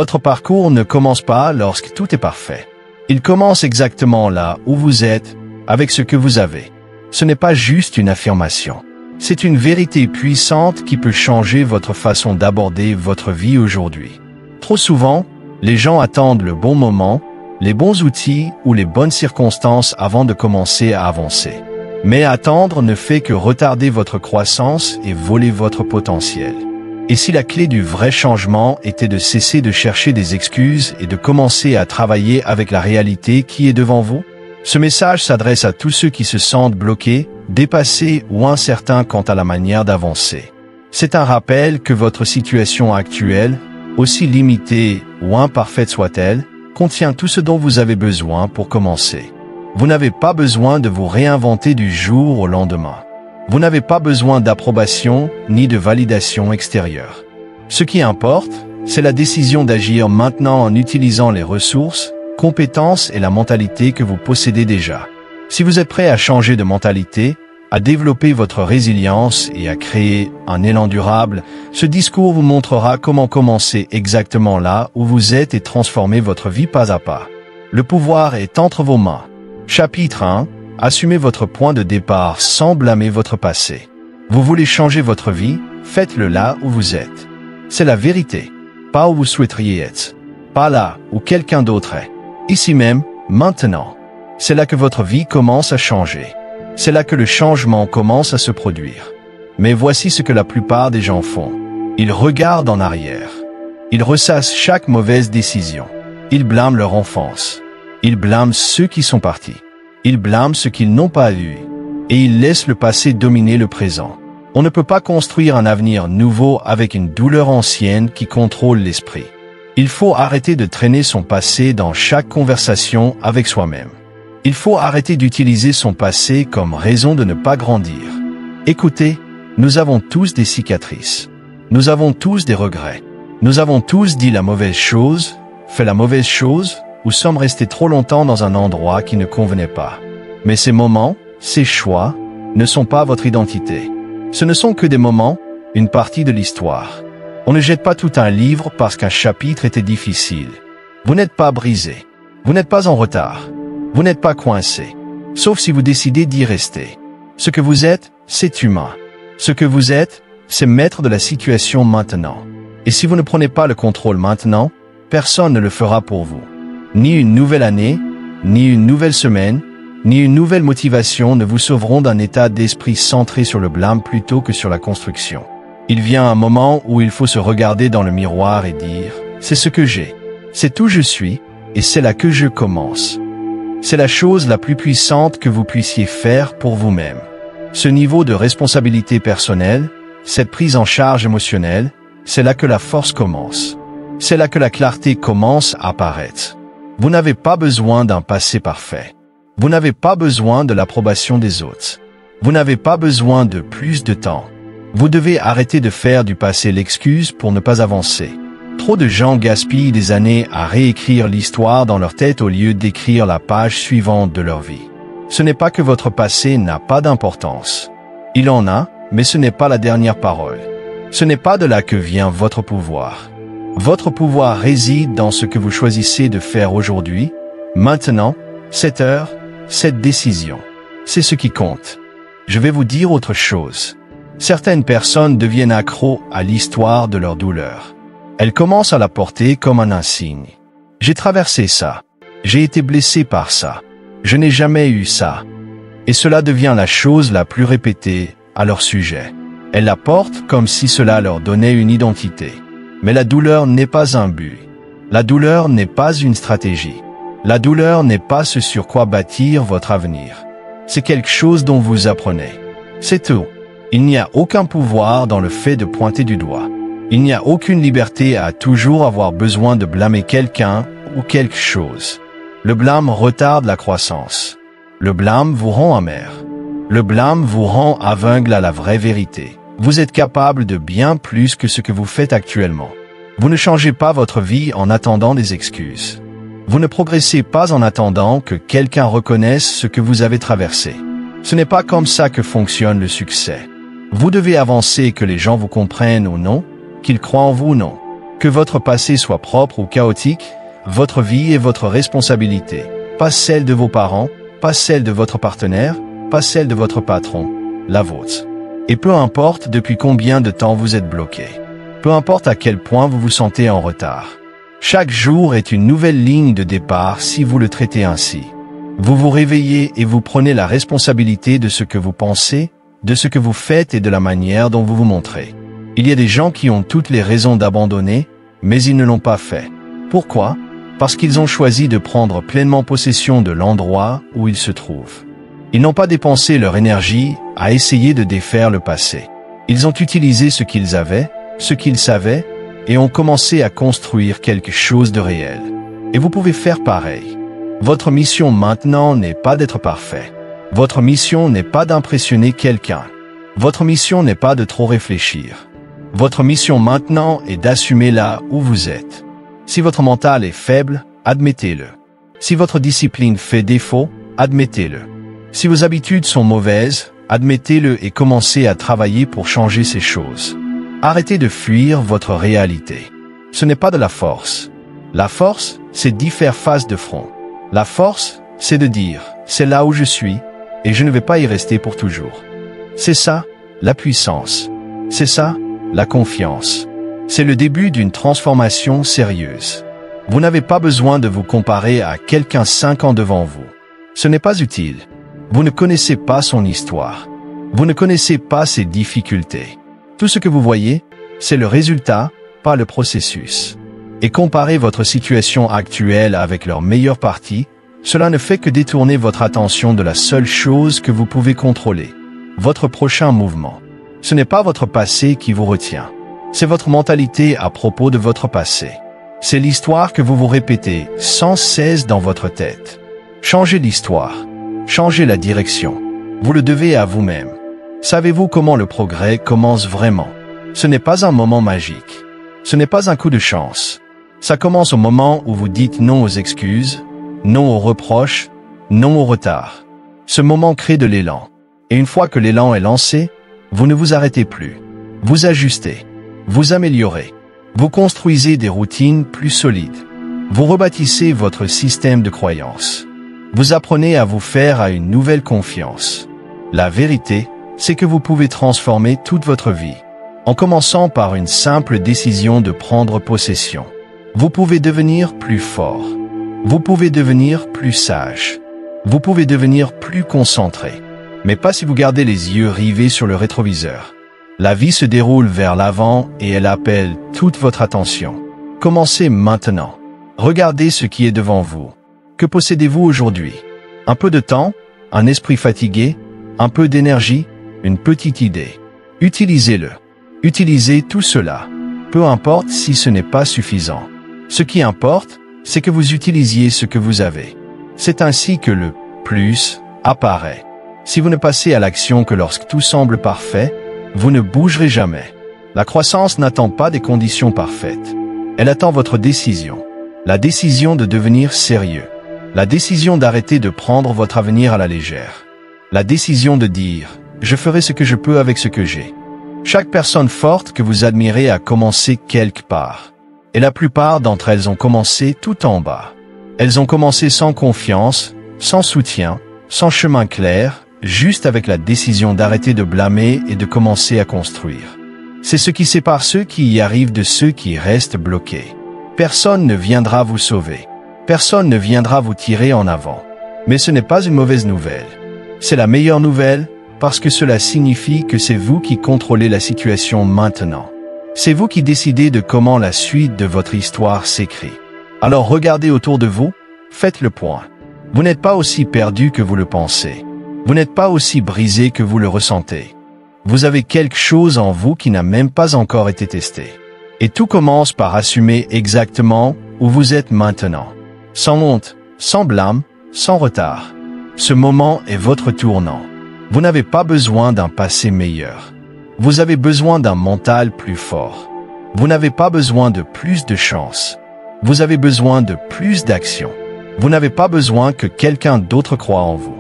Votre parcours ne commence pas lorsque tout est parfait. Il commence exactement là où vous êtes, avec ce que vous avez. Ce n'est pas juste une affirmation. C'est une vérité puissante qui peut changer votre façon d'aborder votre vie aujourd'hui. Trop souvent, les gens attendent le bon moment, les bons outils ou les bonnes circonstances avant de commencer à avancer. Mais attendre ne fait que retarder votre croissance et voler votre potentiel. Et si la clé du vrai changement était de cesser de chercher des excuses et de commencer à travailler avec la réalité qui est devant vous? Ce message s'adresse à tous ceux qui se sentent bloqués, dépassés ou incertains quant à la manière d'avancer. C'est un rappel que votre situation actuelle, aussi limitée ou imparfaite soit-elle, contient tout ce dont vous avez besoin pour commencer. Vous n'avez pas besoin de vous réinventer du jour au lendemain. Vous n'avez pas besoin d'approbation ni de validation extérieure. Ce qui importe, c'est la décision d'agir maintenant en utilisant les ressources, compétences et la mentalité que vous possédez déjà. Si vous êtes prêt à changer de mentalité, à développer votre résilience et à créer un élan durable, ce discours vous montrera comment commencer exactement là où vous êtes et transformer votre vie pas à pas. Le pouvoir est entre vos mains. Chapitre 1. Assumez votre point de départ sans blâmer votre passé. Vous voulez changer votre vie, faites-le là où vous êtes. C'est la vérité. Pas où vous souhaiteriez être. Pas là où quelqu'un d'autre est. Ici même, maintenant. C'est là que votre vie commence à changer. C'est là que le changement commence à se produire. Mais voici ce que la plupart des gens font. Ils regardent en arrière. Ils ressassent chaque mauvaise décision. Ils blâment leur enfance. Ils blâment ceux qui sont partis. Ils blâment ce qu'ils n'ont pas eu. Et ils laissent le passé dominer le présent. On ne peut pas construire un avenir nouveau avec une douleur ancienne qui contrôle l'esprit. Il faut arrêter de traîner son passé dans chaque conversation avec soi-même. Il faut arrêter d'utiliser son passé comme raison de ne pas grandir. Écoutez, nous avons tous des cicatrices. Nous avons tous des regrets. Nous avons tous dit la mauvaise chose, fait la mauvaise chose, ou sommes restés trop longtemps dans un endroit qui ne convenait pas. Mais ces moments, ces choix, ne sont pas votre identité. Ce ne sont que des moments, une partie de l'histoire. On ne jette pas tout un livre parce qu'un chapitre était difficile. Vous n'êtes pas brisé. Vous n'êtes pas en retard. Vous n'êtes pas coincé. Sauf si vous décidez d'y rester. Ce que vous êtes, c'est humain. Ce que vous êtes, c'est maître de la situation maintenant. Et si vous ne prenez pas le contrôle maintenant, personne ne le fera pour vous. Ni une nouvelle année, ni une nouvelle semaine, ni une nouvelle motivation ne vous sauveront d'un état d'esprit centré sur le blâme plutôt que sur la construction. Il vient un moment où il faut se regarder dans le miroir et dire « C'est ce que j'ai, c'est où je suis, et c'est là que je commence ». C'est la chose la plus puissante que vous puissiez faire pour vous-même. Ce niveau de responsabilité personnelle, cette prise en charge émotionnelle, c'est là que la force commence. C'est là que la clarté commence à apparaître. Vous n'avez pas besoin d'un passé parfait. Vous n'avez pas besoin de l'approbation des autres. Vous n'avez pas besoin de plus de temps. Vous devez arrêter de faire du passé l'excuse pour ne pas avancer. Trop de gens gaspillent des années à réécrire l'histoire dans leur tête au lieu d'écrire la page suivante de leur vie. Ce n'est pas que votre passé n'a pas d'importance. Il en a, mais ce n'est pas la dernière parole. Ce n'est pas de là que vient votre pouvoir. Votre pouvoir réside dans ce que vous choisissez de faire aujourd'hui, maintenant, cette heure, cette décision. C'est ce qui compte. Je vais vous dire autre chose. Certaines personnes deviennent accros à l'histoire de leur douleur. Elles commencent à la porter comme un insigne. J'ai traversé ça. J'ai été blessé par ça. Je n'ai jamais eu ça. Et cela devient la chose la plus répétée à leur sujet. Elles la portent comme si cela leur donnait une identité. Mais la douleur n'est pas un but. La douleur n'est pas une stratégie. La douleur n'est pas ce sur quoi bâtir votre avenir. C'est quelque chose dont vous apprenez. C'est tout. Il n'y a aucun pouvoir dans le fait de pointer du doigt. Il n'y a aucune liberté à toujours avoir besoin de blâmer quelqu'un ou quelque chose. Le blâme retarde la croissance. Le blâme vous rend amer. Le blâme vous rend aveugle à la vraie vérité. Vous êtes capable de bien plus que ce que vous faites actuellement. Vous ne changez pas votre vie en attendant des excuses. Vous ne progressez pas en attendant que quelqu'un reconnaisse ce que vous avez traversé. Ce n'est pas comme ça que fonctionne le succès. Vous devez avancer que les gens vous comprennent ou non, qu'ils croient en vous ou non. Que votre passé soit propre ou chaotique, votre vie est votre responsabilité, pas celle de vos parents, pas celle de votre partenaire, pas celle de votre patron, la vôtre. Et peu importe depuis combien de temps vous êtes bloqué, peu importe à quel point vous vous sentez en retard, chaque jour est une nouvelle ligne de départ si vous le traitez ainsi. Vous vous réveillez et vous prenez la responsabilité de ce que vous pensez, de ce que vous faites et de la manière dont vous vous montrez. Il y a des gens qui ont toutes les raisons d'abandonner, mais ils ne l'ont pas fait. Pourquoi? Parce qu'ils ont choisi de prendre pleinement possession de l'endroit où ils se trouvent. Ils n'ont pas dépensé leur énergie à essayer de défaire le passé. Ils ont utilisé ce qu'ils avaient, ce qu'ils savaient, et ont commencé à construire quelque chose de réel. Et vous pouvez faire pareil. Votre mission maintenant n'est pas d'être parfait. Votre mission n'est pas d'impressionner quelqu'un. Votre mission n'est pas de trop réfléchir. Votre mission maintenant est d'assumer là où vous êtes. Si votre mental est faible, admettez-le. Si votre discipline fait défaut, admettez-le. Si vos habitudes sont mauvaises, admettez-le et commencez à travailler pour changer ces choses. Arrêtez de fuir votre réalité. Ce n'est pas de la force. La force, c'est d'y faire face de front. La force, c'est de dire, c'est là où je suis, et je ne vais pas y rester pour toujours. C'est ça, la puissance. C'est ça, la confiance. C'est le début d'une transformation sérieuse. Vous n'avez pas besoin de vous comparer à quelqu'un 5 ans devant vous. Ce n'est pas utile. Vous ne connaissez pas son histoire. Vous ne connaissez pas ses difficultés. Tout ce que vous voyez, c'est le résultat, pas le processus. Et comparer votre situation actuelle avec leur meilleure partie, cela ne fait que détourner votre attention de la seule chose que vous pouvez contrôler, votre prochain mouvement. Ce n'est pas votre passé qui vous retient. C'est votre mentalité à propos de votre passé. C'est l'histoire que vous vous répétez sans cesse dans votre tête. Changez l'histoire. Changez la direction. Vous le devez à vous-même. Savez-vous comment le progrès commence vraiment? Ce n'est pas un moment magique. Ce n'est pas un coup de chance. Ça commence au moment où vous dites non aux excuses, non aux reproches, non au retard. Ce moment crée de l'élan. Et une fois que l'élan est lancé, vous ne vous arrêtez plus. Vous ajustez. Vous améliorez. Vous construisez des routines plus solides. Vous rebâtissez votre système de croyances. Vous apprenez à vous faire à une nouvelle confiance. La vérité, c'est que vous pouvez transformer toute votre vie. En commençant par une simple décision de prendre possession. Vous pouvez devenir plus fort. Vous pouvez devenir plus sage. Vous pouvez devenir plus concentré. Mais pas si vous gardez les yeux rivés sur le rétroviseur. La vie se déroule vers l'avant et elle appelle toute votre attention. Commencez maintenant. Regardez ce qui est devant vous. Que possédez-vous aujourd'hui? Un peu de temps? Un esprit fatigué? Un peu d'énergie? Une petite idée? Utilisez-le. Utilisez tout cela. Peu importe si ce n'est pas suffisant. Ce qui importe, c'est que vous utilisiez ce que vous avez. C'est ainsi que le « plus » apparaît. Si vous ne passez à l'action que lorsque tout semble parfait, vous ne bougerez jamais. La croissance n'attend pas des conditions parfaites. Elle attend votre décision. La décision de devenir sérieux. La décision d'arrêter de prendre votre avenir à la légère. La décision de dire « je ferai ce que je peux avec ce que j'ai ». Chaque personne forte que vous admirez a commencé quelque part. Et la plupart d'entre elles ont commencé tout en bas. Elles ont commencé sans confiance, sans soutien, sans chemin clair, juste avec la décision d'arrêter de blâmer et de commencer à construire. C'est ce qui sépare ceux qui y arrivent de ceux qui restent bloqués. Personne ne viendra vous sauver. Personne ne viendra vous tirer en avant. Mais ce n'est pas une mauvaise nouvelle. C'est la meilleure nouvelle, parce que cela signifie que c'est vous qui contrôlez la situation maintenant. C'est vous qui décidez de comment la suite de votre histoire s'écrit. Alors regardez autour de vous, faites le point. Vous n'êtes pas aussi perdu que vous le pensez. Vous n'êtes pas aussi brisé que vous le ressentez. Vous avez quelque chose en vous qui n'a même pas encore été testé. Et tout commence par assumer exactement où vous êtes maintenant. Sans honte, sans blâme, sans retard. Ce moment est votre tournant. Vous n'avez pas besoin d'un passé meilleur. Vous avez besoin d'un mental plus fort. Vous n'avez pas besoin de plus de chance. Vous avez besoin de plus d'action. Vous n'avez pas besoin que quelqu'un d'autre croie en vous.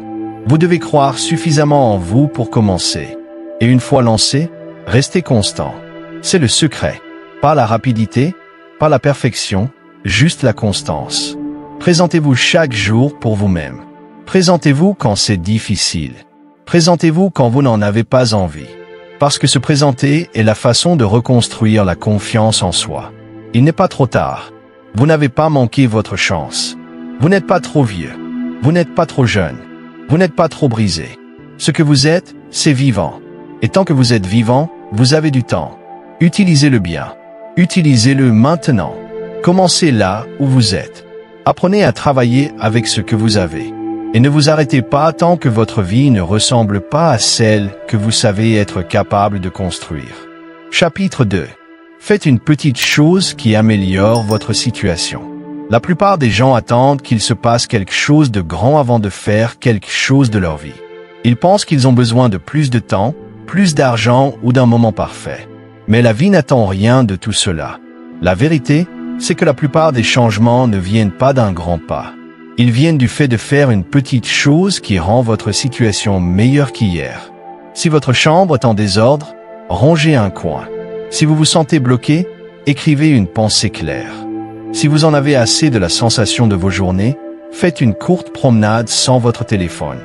Vous devez croire suffisamment en vous pour commencer. Et une fois lancé, restez constant. C'est le secret. Pas la rapidité, Pas la perfection, juste la constance. Présentez-vous chaque jour pour vous-même. Présentez-vous quand c'est difficile. Présentez-vous quand vous n'en avez pas envie. Parce que se présenter est la façon de reconstruire la confiance en soi. Il n'est pas trop tard. Vous n'avez pas manqué votre chance. Vous n'êtes pas trop vieux. Vous n'êtes pas trop jeune. Vous n'êtes pas trop brisé. Ce que vous êtes, c'est vivant. Et tant que vous êtes vivant, vous avez du temps. Utilisez-le bien. Utilisez-le maintenant. Commencez là où vous êtes. Apprenez à travailler avec ce que vous avez. Et ne vous arrêtez pas tant que votre vie ne ressemble pas à celle que vous savez être capable de construire. Chapitre 2. Faites une petite chose qui améliore votre situation. La plupart des gens attendent qu'il se passe quelque chose de grand avant de faire quelque chose de leur vie. Ils pensent qu'ils ont besoin de plus de temps, plus d'argent ou d'un moment parfait. Mais la vie n'attend rien de tout cela. La vérité, c'est que la plupart des changements ne viennent pas d'un grand pas. Ils viennent du fait de faire une petite chose qui rend votre situation meilleure qu'hier. Si votre chambre est en désordre, rangez un coin. Si vous vous sentez bloqué, écrivez une pensée claire. Si vous en avez assez de la sensation de vos journées, faites une courte promenade sans votre téléphone.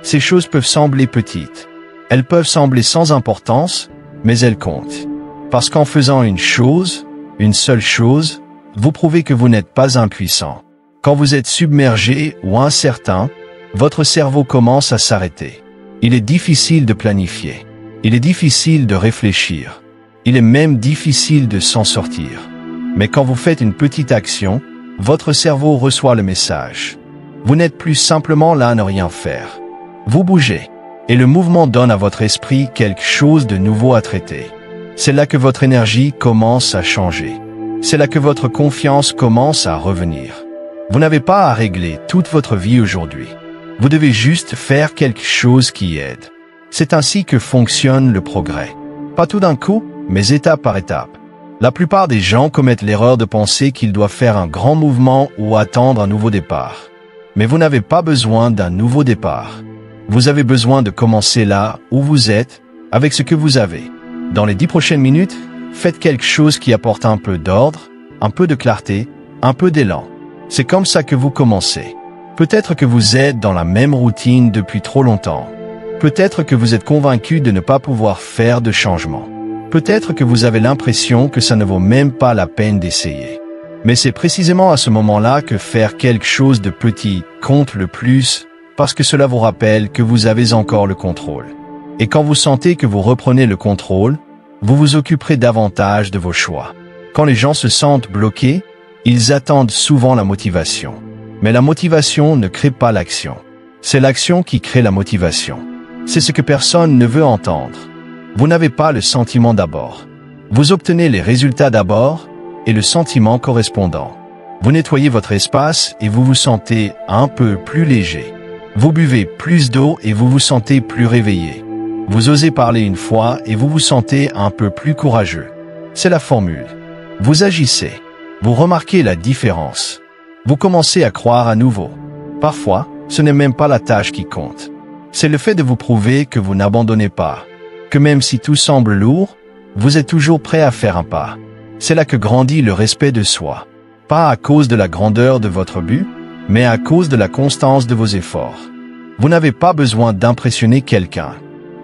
Ces choses peuvent sembler petites. Elles peuvent sembler sans importance, mais elles comptent. Parce qu'en faisant une chose, une seule chose, vous prouvez que vous n'êtes pas impuissant. Quand vous êtes submergé ou incertain, votre cerveau commence à s'arrêter. Il est difficile de planifier. Il est difficile de réfléchir. Il est même difficile de s'en sortir. Mais quand vous faites une petite action, votre cerveau reçoit le message. Vous n'êtes plus simplement là à ne rien faire. Vous bougez. Et le mouvement donne à votre esprit quelque chose de nouveau à traiter. C'est là que votre énergie commence à changer. C'est là que votre confiance commence à revenir. Vous n'avez pas à régler toute votre vie aujourd'hui. Vous devez juste faire quelque chose qui aide. C'est ainsi que fonctionne le progrès. Pas tout d'un coup, mais étape par étape. La plupart des gens commettent l'erreur de penser qu'ils doivent faire un grand mouvement ou attendre un nouveau départ. Mais vous n'avez pas besoin d'un nouveau départ. Vous avez besoin de commencer là où vous êtes, avec ce que vous avez. Dans les 10 prochaines minutes, faites quelque chose qui apporte un peu d'ordre, un peu de clarté, un peu d'élan. C'est comme ça que vous commencez. Peut-être que vous êtes dans la même routine depuis trop longtemps. Peut-être que vous êtes convaincu de ne pas pouvoir faire de changement. Peut-être que vous avez l'impression que ça ne vaut même pas la peine d'essayer. Mais c'est précisément à ce moment-là que faire quelque chose de petit compte le plus, parce que cela vous rappelle que vous avez encore le contrôle. Et quand vous sentez que vous reprenez le contrôle, vous vous occuperez davantage de vos choix. Quand les gens se sentent bloqués, ils attendent souvent la motivation. Mais la motivation ne crée pas l'action. C'est l'action qui crée la motivation. C'est ce que personne ne veut entendre. Vous n'avez pas le sentiment d'abord. Vous obtenez les résultats d'abord et le sentiment correspondant. Vous nettoyez votre espace et vous vous sentez un peu plus léger. Vous buvez plus d'eau et vous vous sentez plus réveillé. Vous osez parler une fois et vous vous sentez un peu plus courageux. C'est la formule. Vous agissez. Vous remarquez la différence. Vous commencez à croire à nouveau. Parfois, ce n'est même pas la tâche qui compte. C'est le fait de vous prouver que vous n'abandonnez pas. Que même si tout semble lourd, vous êtes toujours prêt à faire un pas. C'est là que grandit le respect de soi. Pas à cause de la grandeur de votre but, mais à cause de la constance de vos efforts. Vous n'avez pas besoin d'impressionner quelqu'un.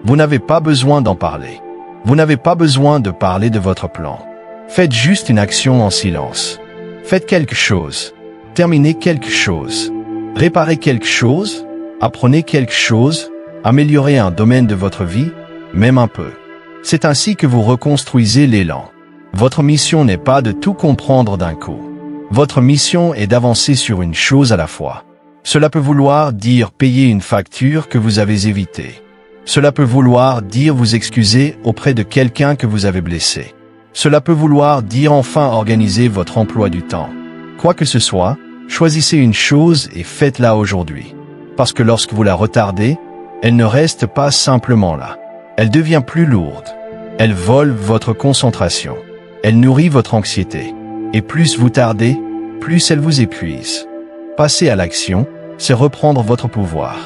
Vous n'avez pas besoin d'en parler. Vous n'avez pas besoin de parler de votre plan. Faites juste une action en silence. Faites quelque chose. Terminez quelque chose. Réparez quelque chose. Apprenez quelque chose. Améliorez un domaine de votre vie, même un peu. C'est ainsi que vous reconstruisez l'élan. Votre mission n'est pas de tout comprendre d'un coup. Votre mission est d'avancer sur une chose à la fois. Cela peut vouloir dire payer une facture que vous avez évitée. Cela peut vouloir dire vous excuser auprès de quelqu'un que vous avez blessé. Cela peut vouloir dire enfin organiser votre emploi du temps. Quoi que ce soit, choisissez une chose et faites-la aujourd'hui. Parce que lorsque vous la retardez, elle ne reste pas simplement là. Elle devient plus lourde. Elle vole votre concentration. Elle nourrit votre anxiété. Et plus vous tardez, plus elle vous épuise. Passer à l'action, c'est reprendre votre pouvoir.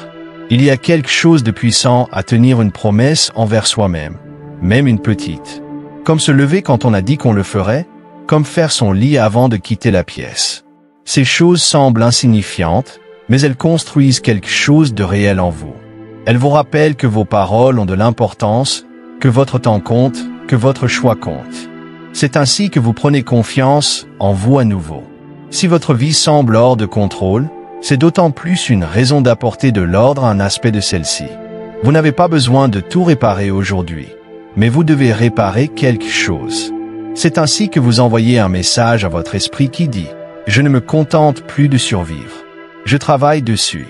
Il y a quelque chose de puissant à tenir une promesse envers soi-même, même une petite. Comme se lever quand on a dit qu'on le ferait, comme faire son lit avant de quitter la pièce. Ces choses semblent insignifiantes, mais elles construisent quelque chose de réel en vous. Elles vous rappellent que vos paroles ont de l'importance, que votre temps compte, que votre choix compte. C'est ainsi que vous prenez confiance en vous à nouveau. Si votre vie semble hors de contrôle, c'est d'autant plus une raison d'apporter de l'ordre à un aspect de celle-ci. Vous n'avez pas besoin de tout réparer aujourd'hui, mais vous devez réparer quelque chose. C'est ainsi que vous envoyez un message à votre esprit qui dit « Je ne me contente plus de survivre. Je travaille dessus. »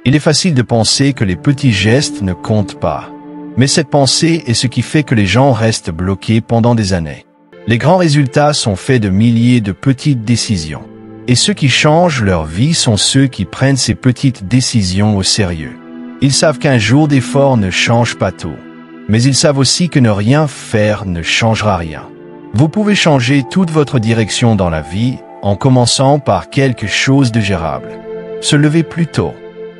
Il est facile de penser que les petits gestes ne comptent pas. Mais cette pensée est ce qui fait que les gens restent bloqués pendant des années. Les grands résultats sont faits de milliers de petites décisions. Et ceux qui changent leur vie sont ceux qui prennent ces petites décisions au sérieux. Ils savent qu'un jour d'effort ne change pas tout. Mais ils savent aussi que ne rien faire ne changera rien. Vous pouvez changer toute votre direction dans la vie en commençant par quelque chose de gérable. Se lever plus tôt.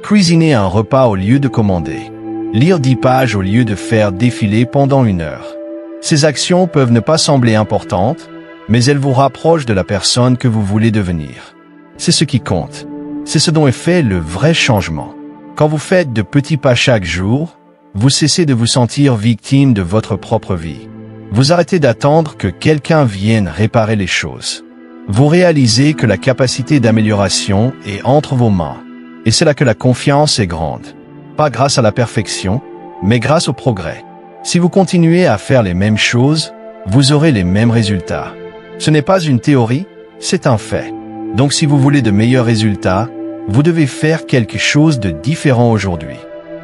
Cuisiner un repas au lieu de commander. Lire 10 pages au lieu de faire défiler pendant 1 heure. Ces actions peuvent ne pas sembler importantes, mais elles vous rapprochent de la personne que vous voulez devenir. C'est ce qui compte. C'est ce dont est fait le vrai changement. Quand vous faites de petits pas chaque jour, vous cessez de vous sentir victime de votre propre vie. Vous arrêtez d'attendre que quelqu'un vienne réparer les choses. Vous réalisez que la capacité d'amélioration est entre vos mains. Et c'est là que la confiance est grande. Pas grâce à la perfection, mais grâce au progrès. Si vous continuez à faire les mêmes choses, vous aurez les mêmes résultats. Ce n'est pas une théorie, c'est un fait. Donc si vous voulez de meilleurs résultats, vous devez faire quelque chose de différent aujourd'hui.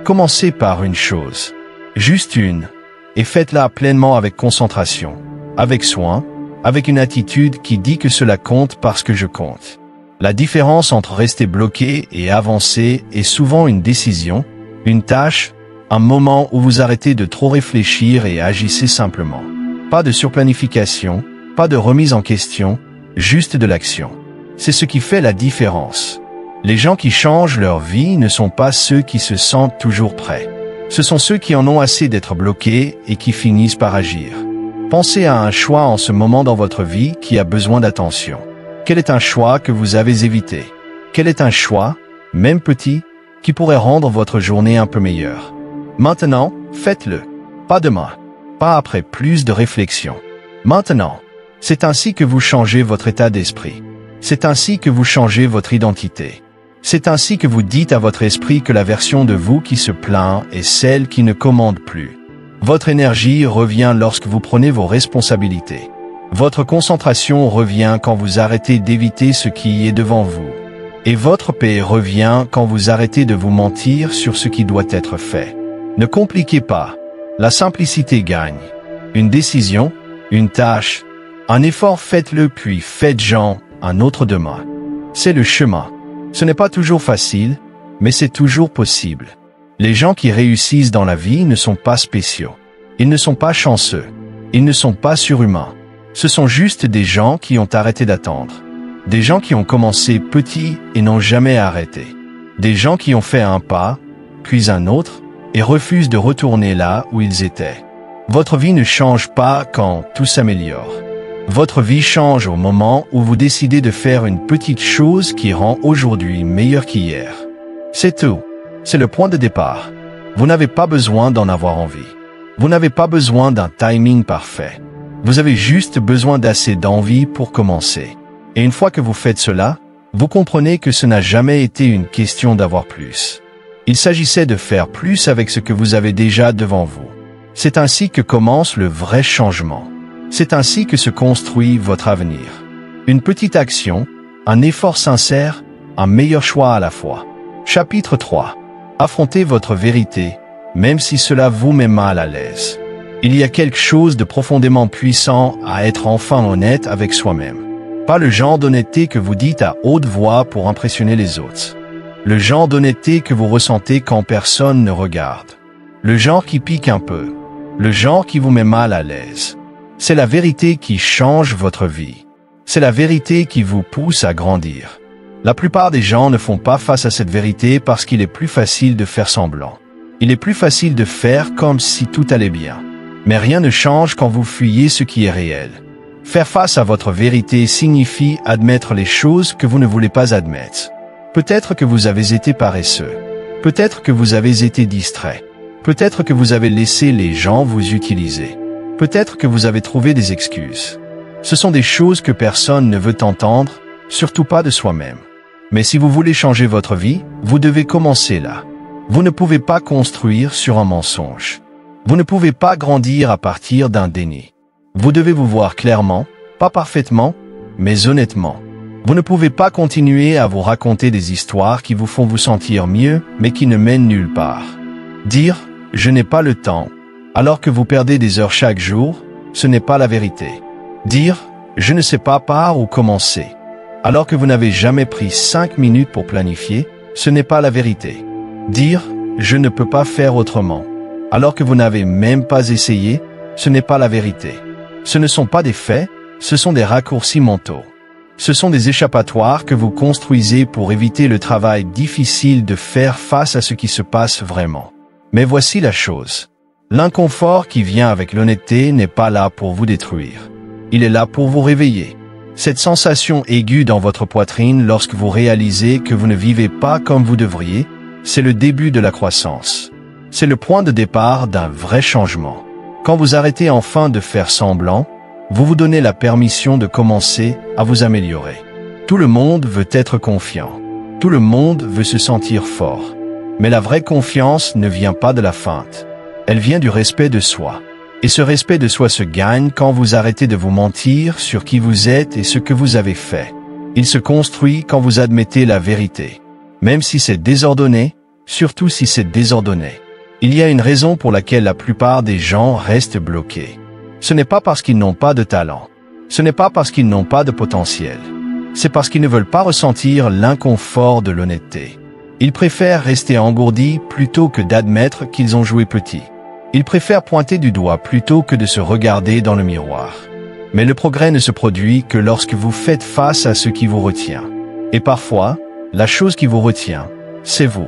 Commencez par une chose. Juste une. Et faites-la pleinement avec concentration, avec soin, avec une attitude qui dit que cela compte parce que je compte. La différence entre rester bloqué et avancer est souvent une décision, une tâche, un moment où vous arrêtez de trop réfléchir et agissez simplement. Pas de surplanification, pas de remise en question, juste de l'action. C'est ce qui fait la différence. Les gens qui changent leur vie ne sont pas ceux qui se sentent toujours prêts. Ce sont ceux qui en ont assez d'être bloqués et qui finissent par agir. Pensez à un choix en ce moment dans votre vie qui a besoin d'attention. Quel est un choix que vous avez évité? Quel est un choix, même petit, qui pourrait rendre votre journée un peu meilleure? Maintenant, faites-le. Pas demain. Pas après plus de réflexion. Maintenant. C'est ainsi que vous changez votre état d'esprit. C'est ainsi que vous changez votre identité. C'est ainsi que vous dites à votre esprit que la version de vous qui se plaint est celle qui ne commande plus. Votre énergie revient lorsque vous prenez vos responsabilités. Votre concentration revient quand vous arrêtez d'éviter ce qui est devant vous. Et votre paix revient quand vous arrêtez de vous mentir sur ce qui doit être fait. Ne compliquez pas. La simplicité gagne. Une décision, une tâche, un effort, faites-le puis faites-en un autre demain. C'est le chemin. Ce n'est pas toujours facile, mais c'est toujours possible. Les gens qui réussissent dans la vie ne sont pas spéciaux. Ils ne sont pas chanceux. Ils ne sont pas surhumains. Ce sont juste des gens qui ont arrêté d'attendre. Des gens qui ont commencé petits et n'ont jamais arrêté. Des gens qui ont fait un pas, puis un autre, et refusent de retourner là où ils étaient. Votre vie ne change pas quand tout s'améliore. Votre vie change au moment où vous décidez de faire une petite chose qui rend aujourd'hui meilleur qu'hier. C'est tout. C'est le point de départ. Vous n'avez pas besoin d'en avoir envie. Vous n'avez pas besoin d'un timing parfait. Vous avez juste besoin d'assez d'envie pour commencer. Et une fois que vous faites cela, vous comprenez que ce n'a jamais été une question d'avoir plus. Il s'agissait de faire plus avec ce que vous avez déjà devant vous. C'est ainsi que commence le vrai changement. C'est ainsi que se construit votre avenir. Une petite action, un effort sincère, un meilleur choix à la fois. Chapitre 3. Affrontez votre vérité, même si cela vous met mal à l'aise. Il y a quelque chose de profondément puissant à être enfin honnête avec soi-même. Pas le genre d'honnêteté que vous dites à haute voix pour impressionner les autres. Le genre d'honnêteté que vous ressentez quand personne ne regarde. Le genre qui pique un peu. Le genre qui vous met mal à l'aise. C'est la vérité qui change votre vie. C'est la vérité qui vous pousse à grandir. La plupart des gens ne font pas face à cette vérité parce qu'il est plus facile de faire semblant. Il est plus facile de faire comme si tout allait bien. Mais rien ne change quand vous fuyez ce qui est réel. Faire face à votre vérité signifie admettre les choses que vous ne voulez pas admettre. Peut-être que vous avez été paresseux. Peut-être que vous avez été distrait. Peut-être que vous avez laissé les gens vous utiliser. Peut-être que vous avez trouvé des excuses. Ce sont des choses que personne ne veut entendre, surtout pas de soi-même. Mais si vous voulez changer votre vie, vous devez commencer là. Vous ne pouvez pas construire sur un mensonge. Vous ne pouvez pas grandir à partir d'un déni. Vous devez vous voir clairement, pas parfaitement, mais honnêtement. Vous ne pouvez pas continuer à vous raconter des histoires qui vous font vous sentir mieux, mais qui ne mènent nulle part. Dire « je n'ai pas le temps », alors que vous perdez des heures chaque jour, ce n'est pas la vérité. Dire « je ne sais pas par où commencer », alors que vous n'avez jamais pris 5 minutes pour planifier, ce n'est pas la vérité. Dire « je ne peux pas faire autrement », alors que vous n'avez même pas essayé, ce n'est pas la vérité. Ce ne sont pas des faits, ce sont des raccourcis mentaux. Ce sont des échappatoires que vous construisez pour éviter le travail difficile de faire face à ce qui se passe vraiment. Mais voici la chose. L'inconfort qui vient avec l'honnêteté n'est pas là pour vous détruire. Il est là pour vous réveiller. Cette sensation aiguë dans votre poitrine lorsque vous réalisez que vous ne vivez pas comme vous devriez, c'est le début de la croissance. C'est le point de départ d'un vrai changement. Quand vous arrêtez enfin de faire semblant, vous vous donnez la permission de commencer à vous améliorer. Tout le monde veut être confiant. Tout le monde veut se sentir fort. Mais la vraie confiance ne vient pas de la feinte. Elle vient du respect de soi. Et ce respect de soi se gagne quand vous arrêtez de vous mentir sur qui vous êtes et ce que vous avez fait. Il se construit quand vous admettez la vérité. Même si c'est désordonné, surtout si c'est désordonné. Il y a une raison pour laquelle la plupart des gens restent bloqués. Ce n'est pas parce qu'ils n'ont pas de talent. Ce n'est pas parce qu'ils n'ont pas de potentiel. C'est parce qu'ils ne veulent pas ressentir l'inconfort de l'honnêteté. Ils préfèrent rester engourdis plutôt que d'admettre qu'ils ont joué petit. Ils préfèrent pointer du doigt plutôt que de se regarder dans le miroir. Mais le progrès ne se produit que lorsque vous faites face à ce qui vous retient. Et parfois, la chose qui vous retient, c'est vous.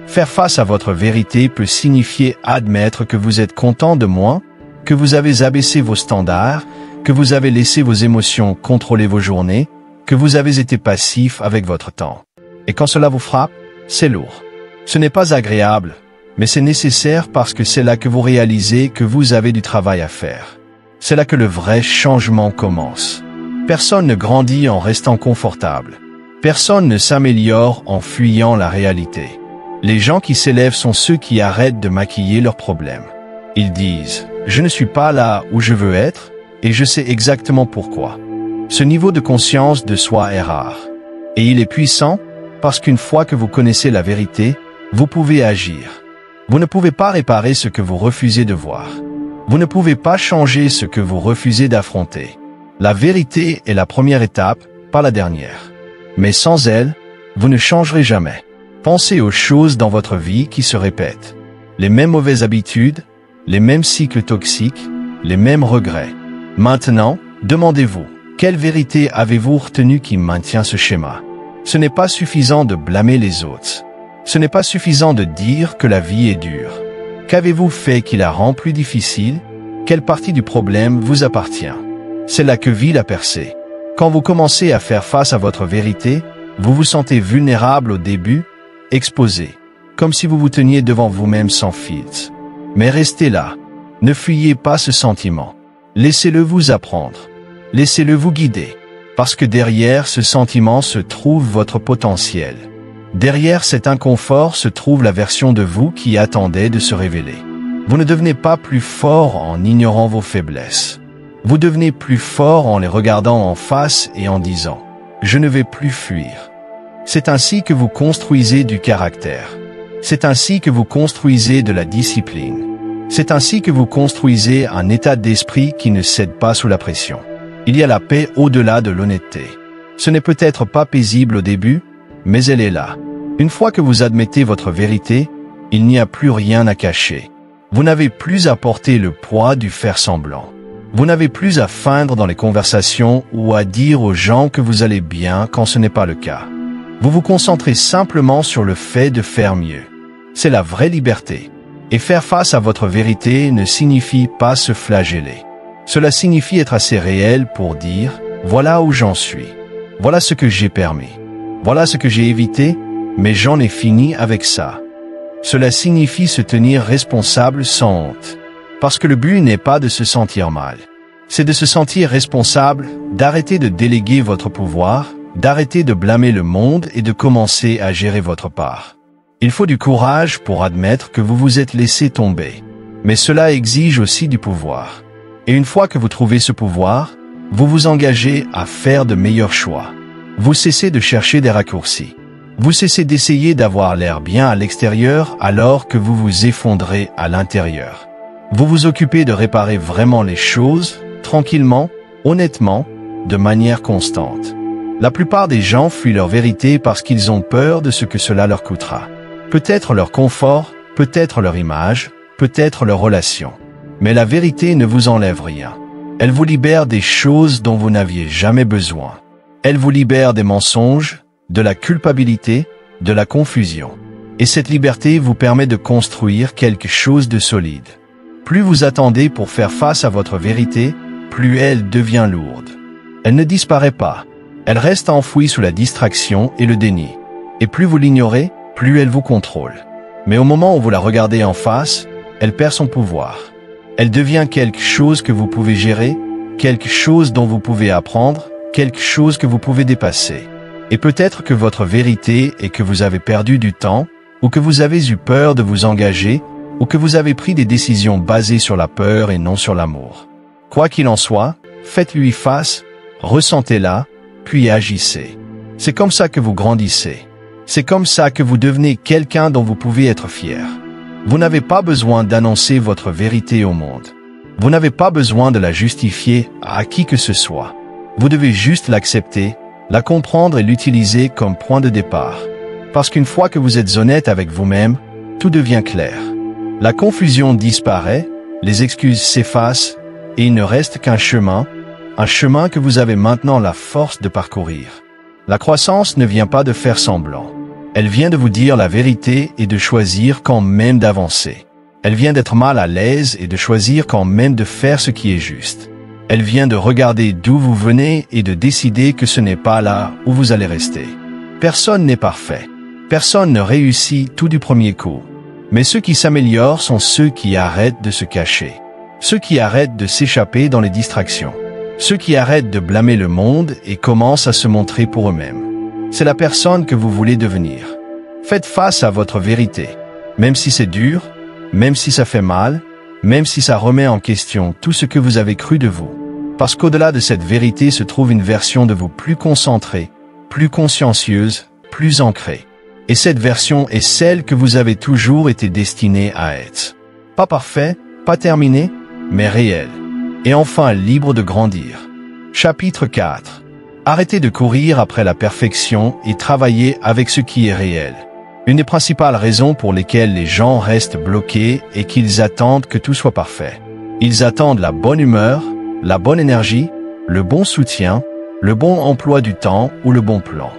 Faire face à votre vérité peut signifier admettre que vous êtes content de moins, que vous avez abaissé vos standards, que vous avez laissé vos émotions contrôler vos journées, que vous avez été passif avec votre temps. Et quand cela vous frappe, c'est lourd. Ce n'est pas agréable, mais c'est nécessaire parce que c'est là que vous réalisez que vous avez du travail à faire. C'est là que le vrai changement commence. Personne ne grandit en restant confortable. Personne ne s'améliore en fuyant la réalité. Les gens qui s'élèvent sont ceux qui arrêtent de maquiller leurs problèmes. Ils disent « Je ne suis pas là où je veux être et je sais exactement pourquoi ». Ce niveau de conscience de soi est rare. Et il est puissant parce qu'une fois que vous connaissez la vérité, vous pouvez agir. Vous ne pouvez pas réparer ce que vous refusez de voir. Vous ne pouvez pas changer ce que vous refusez d'affronter. La vérité est la première étape, pas la dernière. Mais sans elle, vous ne changerez jamais. Pensez aux choses dans votre vie qui se répètent. Les mêmes mauvaises habitudes, les mêmes cycles toxiques, les mêmes regrets. Maintenant, demandez-vous, quelle vérité avez-vous retenue qui maintient ce schéma? Ce n'est pas suffisant de blâmer les autres. Ce n'est pas suffisant de dire que la vie est dure. Qu'avez-vous fait qui la rend plus difficile? Quelle partie du problème vous appartient? C'est là que vit la percée. Quand vous commencez à faire face à votre vérité, vous vous sentez vulnérable au début, exposé, comme si vous vous teniez devant vous-même sans filtre. Mais restez là. Ne fuyez pas ce sentiment. Laissez-le vous apprendre. Laissez-le vous guider. Parce que derrière ce sentiment se trouve votre potentiel. Derrière cet inconfort se trouve la version de vous qui attendait de se révéler. Vous ne devenez pas plus fort en ignorant vos faiblesses. Vous devenez plus fort en les regardant en face et en disant « Je ne vais plus fuir ». C'est ainsi que vous construisez du caractère. C'est ainsi que vous construisez de la discipline. C'est ainsi que vous construisez un état d'esprit qui ne cède pas sous la pression. Il y a la paix au-delà de l'honnêteté. Ce n'est peut-être pas paisible au début, mais elle est là. Une fois que vous admettez votre vérité, il n'y a plus rien à cacher. Vous n'avez plus à porter le poids du faire semblant. Vous n'avez plus à feindre dans les conversations ou à dire aux gens que vous allez bien quand ce n'est pas le cas. Vous vous concentrez simplement sur le fait de faire mieux. C'est la vraie liberté. Et faire face à votre vérité ne signifie pas se flageller. Cela signifie être assez réel pour dire « Voilà où j'en suis. Voilà ce que j'ai permis. Voilà ce que j'ai évité, mais j'en ai fini avec ça. » Cela signifie se tenir responsable sans honte. Parce que le but n'est pas de se sentir mal. C'est de se sentir responsable, d'arrêter de déléguer votre pouvoir, d'arrêter de blâmer le monde et de commencer à gérer votre part. Il faut du courage pour admettre que vous vous êtes laissé tomber. Mais cela exige aussi du pouvoir. Et une fois que vous trouvez ce pouvoir, vous vous engagez à faire de meilleurs choix. Vous cessez de chercher des raccourcis. Vous cessez d'essayer d'avoir l'air bien à l'extérieur alors que vous vous effondrez à l'intérieur. Vous vous occupez de réparer vraiment les choses, tranquillement, honnêtement, de manière constante. La plupart des gens fuient leur vérité parce qu'ils ont peur de ce que cela leur coûtera. Peut-être leur confort, peut-être leur image, peut-être leur relation. Mais la vérité ne vous enlève rien. Elle vous libère des choses dont vous n'aviez jamais besoin. Elle vous libère des mensonges, de la culpabilité, de la confusion. Et cette liberté vous permet de construire quelque chose de solide. Plus vous attendez pour faire face à votre vérité, plus elle devient lourde. Elle ne disparaît pas. Elle reste enfouie sous la distraction et le déni. Et plus vous l'ignorez, plus elle vous contrôle. Mais au moment où vous la regardez en face, elle perd son pouvoir. Elle devient quelque chose que vous pouvez gérer, quelque chose dont vous pouvez apprendre, quelque chose que vous pouvez dépasser. Et peut-être que votre vérité est que vous avez perdu du temps, ou que vous avez eu peur de vous engager, ou que vous avez pris des décisions basées sur la peur et non sur l'amour. Quoi qu'il en soit, faites-lui face, ressentez-la, puis agissez. C'est comme ça que vous grandissez. C'est comme ça que vous devenez quelqu'un dont vous pouvez être fier. Vous n'avez pas besoin d'annoncer votre vérité au monde. Vous n'avez pas besoin de la justifier à qui que ce soit. Vous devez juste l'accepter, la comprendre et l'utiliser comme point de départ. Parce qu'une fois que vous êtes honnête avec vous-même, tout devient clair. La confusion disparaît, les excuses s'effacent, et il ne reste qu'un chemin que vous avez maintenant la force de parcourir. La croissance ne vient pas de faire semblant. Elle vient de vous dire la vérité et de choisir quand même d'avancer. Elle vient d'être mal à l'aise et de choisir quand même de faire ce qui est juste. Elle vient de regarder d'où vous venez et de décider que ce n'est pas là où vous allez rester. Personne n'est parfait. Personne ne réussit tout du premier coup. Mais ceux qui s'améliorent sont ceux qui arrêtent de se cacher. Ceux qui arrêtent de s'échapper dans les distractions. Ceux qui arrêtent de blâmer le monde et commencent à se montrer pour eux-mêmes. C'est la personne que vous voulez devenir. Faites face à votre vérité. Même si c'est dur, même si ça fait mal, même si ça remet en question tout ce que vous avez cru de vous. Parce qu'au-delà de cette vérité se trouve une version de vous plus concentrée, plus consciencieuse, plus ancrée. Et cette version est celle que vous avez toujours été destiné à être. Pas parfait, pas terminé, mais réel. Et enfin libre de grandir. Chapitre 4. Arrêtez de courir après la perfection et travaillez avec ce qui est réel. Une des principales raisons pour lesquelles les gens restent bloqués est qu'ils attendent que tout soit parfait. Ils attendent la bonne humeur, la bonne énergie, le bon soutien, le bon emploi du temps ou le bon plan.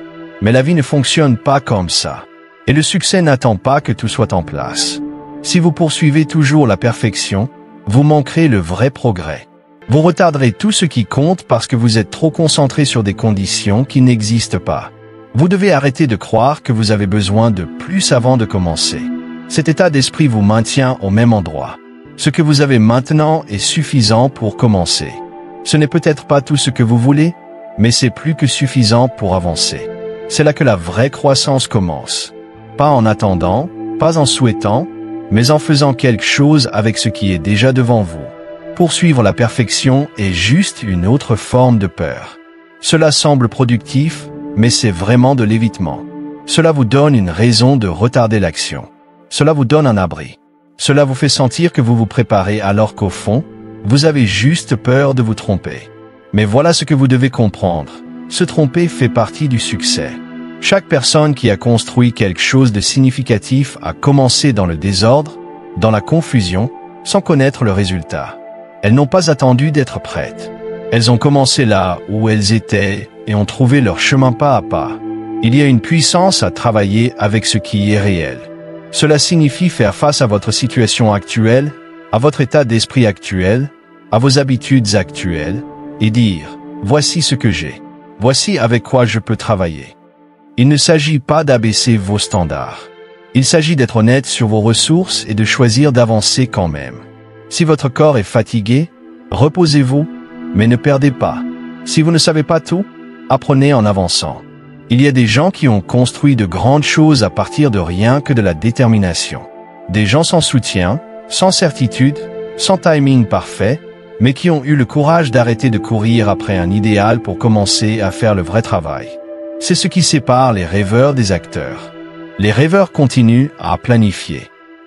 Mais la vie ne fonctionne pas comme ça. Et le succès n'attend pas que tout soit en place. Si vous poursuivez toujours la perfection, vous manquerez le vrai progrès. Vous retarderez tout ce qui compte parce que vous êtes trop concentré sur des conditions qui n'existent pas. Vous devez arrêter de croire que vous avez besoin de plus avant de commencer. Cet état d'esprit vous maintient au même endroit. Ce que vous avez maintenant est suffisant pour commencer. Ce n'est peut-être pas tout ce que vous voulez, mais c'est plus que suffisant pour avancer. C'est là que la vraie croissance commence. Pas en attendant, pas en souhaitant, mais en faisant quelque chose avec ce qui est déjà devant vous. Poursuivre la perfection est juste une autre forme de peur. Cela semble productif, mais c'est vraiment de l'évitement. Cela vous donne une raison de retarder l'action. Cela vous donne un abri. Cela vous fait sentir que vous vous préparez alors qu'au fond, vous avez juste peur de vous tromper. Mais voilà ce que vous devez comprendre. Se tromper fait partie du succès. Chaque personne qui a construit quelque chose de significatif a commencé dans le désordre, dans la confusion, sans connaître le résultat. Elles n'ont pas attendu d'être prêtes. Elles ont commencé là où elles étaient et ont trouvé leur chemin pas à pas. Il y a une puissance à travailler avec ce qui est réel. Cela signifie faire face à votre situation actuelle, à votre état d'esprit actuel, à vos habitudes actuelles, et dire « Voici ce que j'ai. Voici avec quoi je peux travailler ». Il ne s'agit pas d'abaisser vos standards. Il s'agit d'être honnête sur vos ressources et de choisir d'avancer quand même. Si votre corps est fatigué, reposez-vous, mais ne perdez pas. Si vous ne savez pas tout, apprenez en avançant. Il y a des gens qui ont construit de grandes choses à partir de rien que de la détermination. Des gens sans soutien, sans certitude, sans timing parfait, mais qui ont eu le courage d'arrêter de courir après un idéal pour commencer à faire le vrai travail. C'est ce qui sépare les rêveurs des acteurs. Les rêveurs continuent à planifier.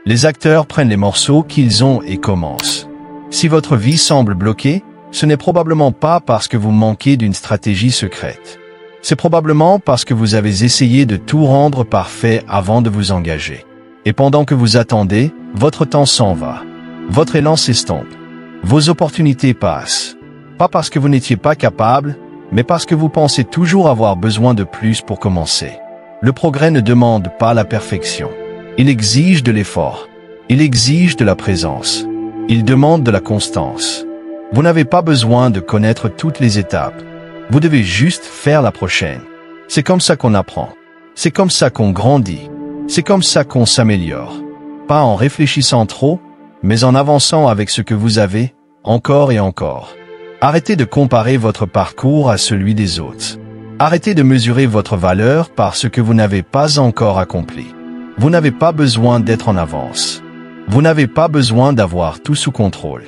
Les acteurs prennent les morceaux qu'ils ont et commencent. Si votre vie semble bloquée, ce n'est probablement pas parce que vous manquez d'une stratégie secrète. C'est probablement parce que vous avez essayé de tout rendre parfait avant de vous engager. Et pendant que vous attendez, votre temps s'en va. Votre élan s'estompe. Vos opportunités passent. Pas parce que vous n'étiez pas capable, mais parce que vous pensez toujours avoir besoin de plus pour commencer. Le progrès ne demande pas la perfection. Il exige de l'effort. Il exige de la présence. Il demande de la constance. Vous n'avez pas besoin de connaître toutes les étapes. Vous devez juste faire la prochaine. C'est comme ça qu'on apprend. C'est comme ça qu'on grandit. C'est comme ça qu'on s'améliore. Pas en réfléchissant trop, mais en avançant avec ce que vous avez, encore et encore. Arrêtez de comparer votre parcours à celui des autres. Arrêtez de mesurer votre valeur par ce que vous n'avez pas encore accompli. Vous n'avez pas besoin d'être en avance. Vous n'avez pas besoin d'avoir tout sous contrôle.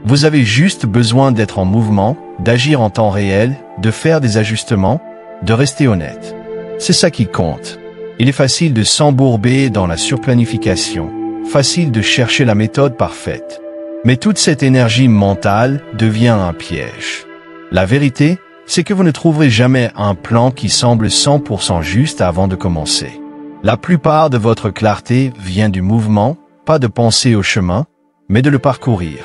Vous avez juste besoin d'être en mouvement, d'agir en temps réel, de faire des ajustements, de rester honnête. C'est ça qui compte. Il est facile de s'embourber dans la surplanification, facile de chercher la méthode parfaite. Mais toute cette énergie mentale devient un piège. La vérité, c'est que vous ne trouverez jamais un plan qui semble 100% juste avant de commencer. La plupart de votre clarté vient du mouvement, pas de penser au chemin, mais de le parcourir.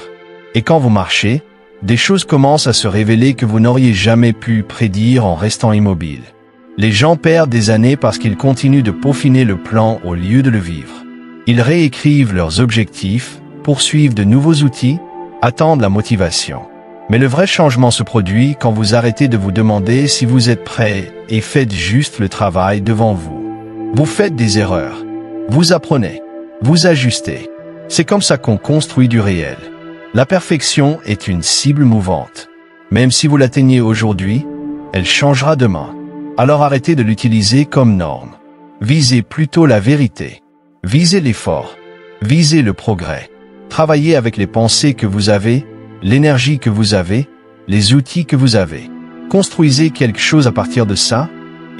Et quand vous marchez, des choses commencent à se révéler que vous n'auriez jamais pu prédire en restant immobile. Les gens perdent des années parce qu'ils continuent de peaufiner le plan au lieu de le vivre. Ils réécrivent leurs objectifs, poursuivent de nouveaux outils, attendent la motivation. Mais le vrai changement se produit quand vous arrêtez de vous demander si vous êtes prêt et faites juste le travail devant vous. Vous faites des erreurs. Vous apprenez. Vous ajustez. C'est comme ça qu'on construit du réel. La perfection est une cible mouvante. Même si vous l'atteignez aujourd'hui, elle changera demain. Alors arrêtez de l'utiliser comme norme. Visez plutôt la vérité. Visez l'effort. Visez le progrès. Travaillez avec les pensées que vous avez, l'énergie que vous avez, les outils que vous avez. Construisez quelque chose à partir de ça,